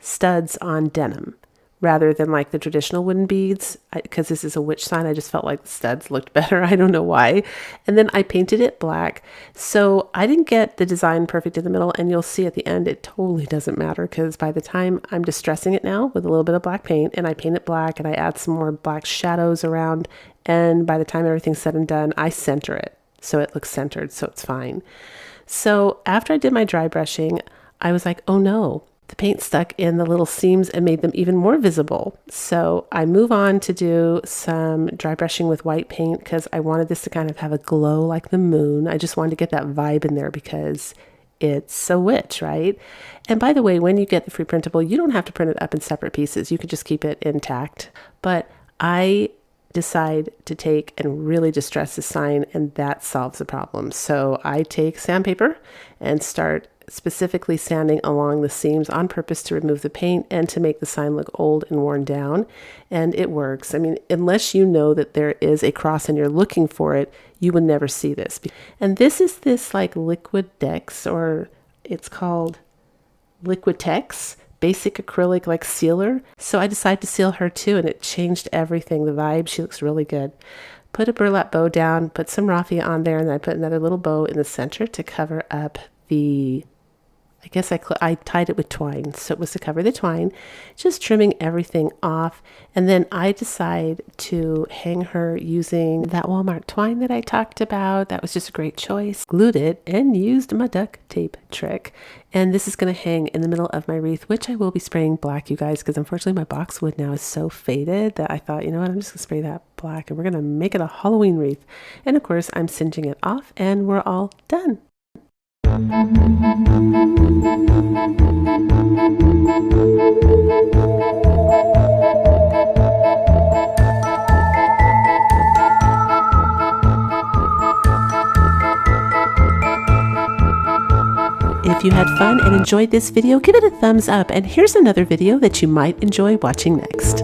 studs on denim, rather than like the traditional wooden beads, because this is a witch sign. I just felt like the studs looked better. I don't know why. And then I painted it black. So I didn't get the design perfect in the middle, and you'll see at the end it totally doesn't matter because by the time I'm distressing it now with a little bit of black paint, and I paint it black and I add some more black shadows around, and by the time everything's said and done, I center it so it looks centered, so it's fine. So after I did my dry brushing, I was like, oh no, the paint stuck in the little seams and made them even more visible. So I move on to do some dry brushing with white paint because I wanted this to kind of have a glow like the moon. I just wanted to get that vibe in there because it's a witch, right? And by the way, when you get the free printable, you don't have to print it up in separate pieces. You could just keep it intact. But I decide to take and really distress the sign, and that solves the problem. So I take sandpaper and start specifically sanding along the seams on purpose to remove the paint and to make the sign look old and worn down. And it works. I mean, unless you know that there is a cross and you're looking for it, you would never see this. And this is this like Liquid Dex, or it's called Liquitex, basic acrylic like sealer. So I decided to seal her too, and it changed everything. The vibe, she looks really good. Put a burlap bow down, put some raffia on there, and then I put another little bow in the center to cover up the, I guess I tied it with twine, so it was to cover the twine, just trimming everything off. And then I decide to hang her using that Walmart twine that I talked about. That was just a great choice. Glued it and used my duct tape trick. And this is going to hang in the middle of my wreath, which I will be spraying black, you guys, because unfortunately my boxwood now is so faded that I thought, you know what, I'm just going to spray that black and we're going to make it a Halloween wreath. And of course, I'm singeing it off and we're all done. If you had fun and enjoyed this video, give it a thumbs up, and here's another video that you might enjoy watching next.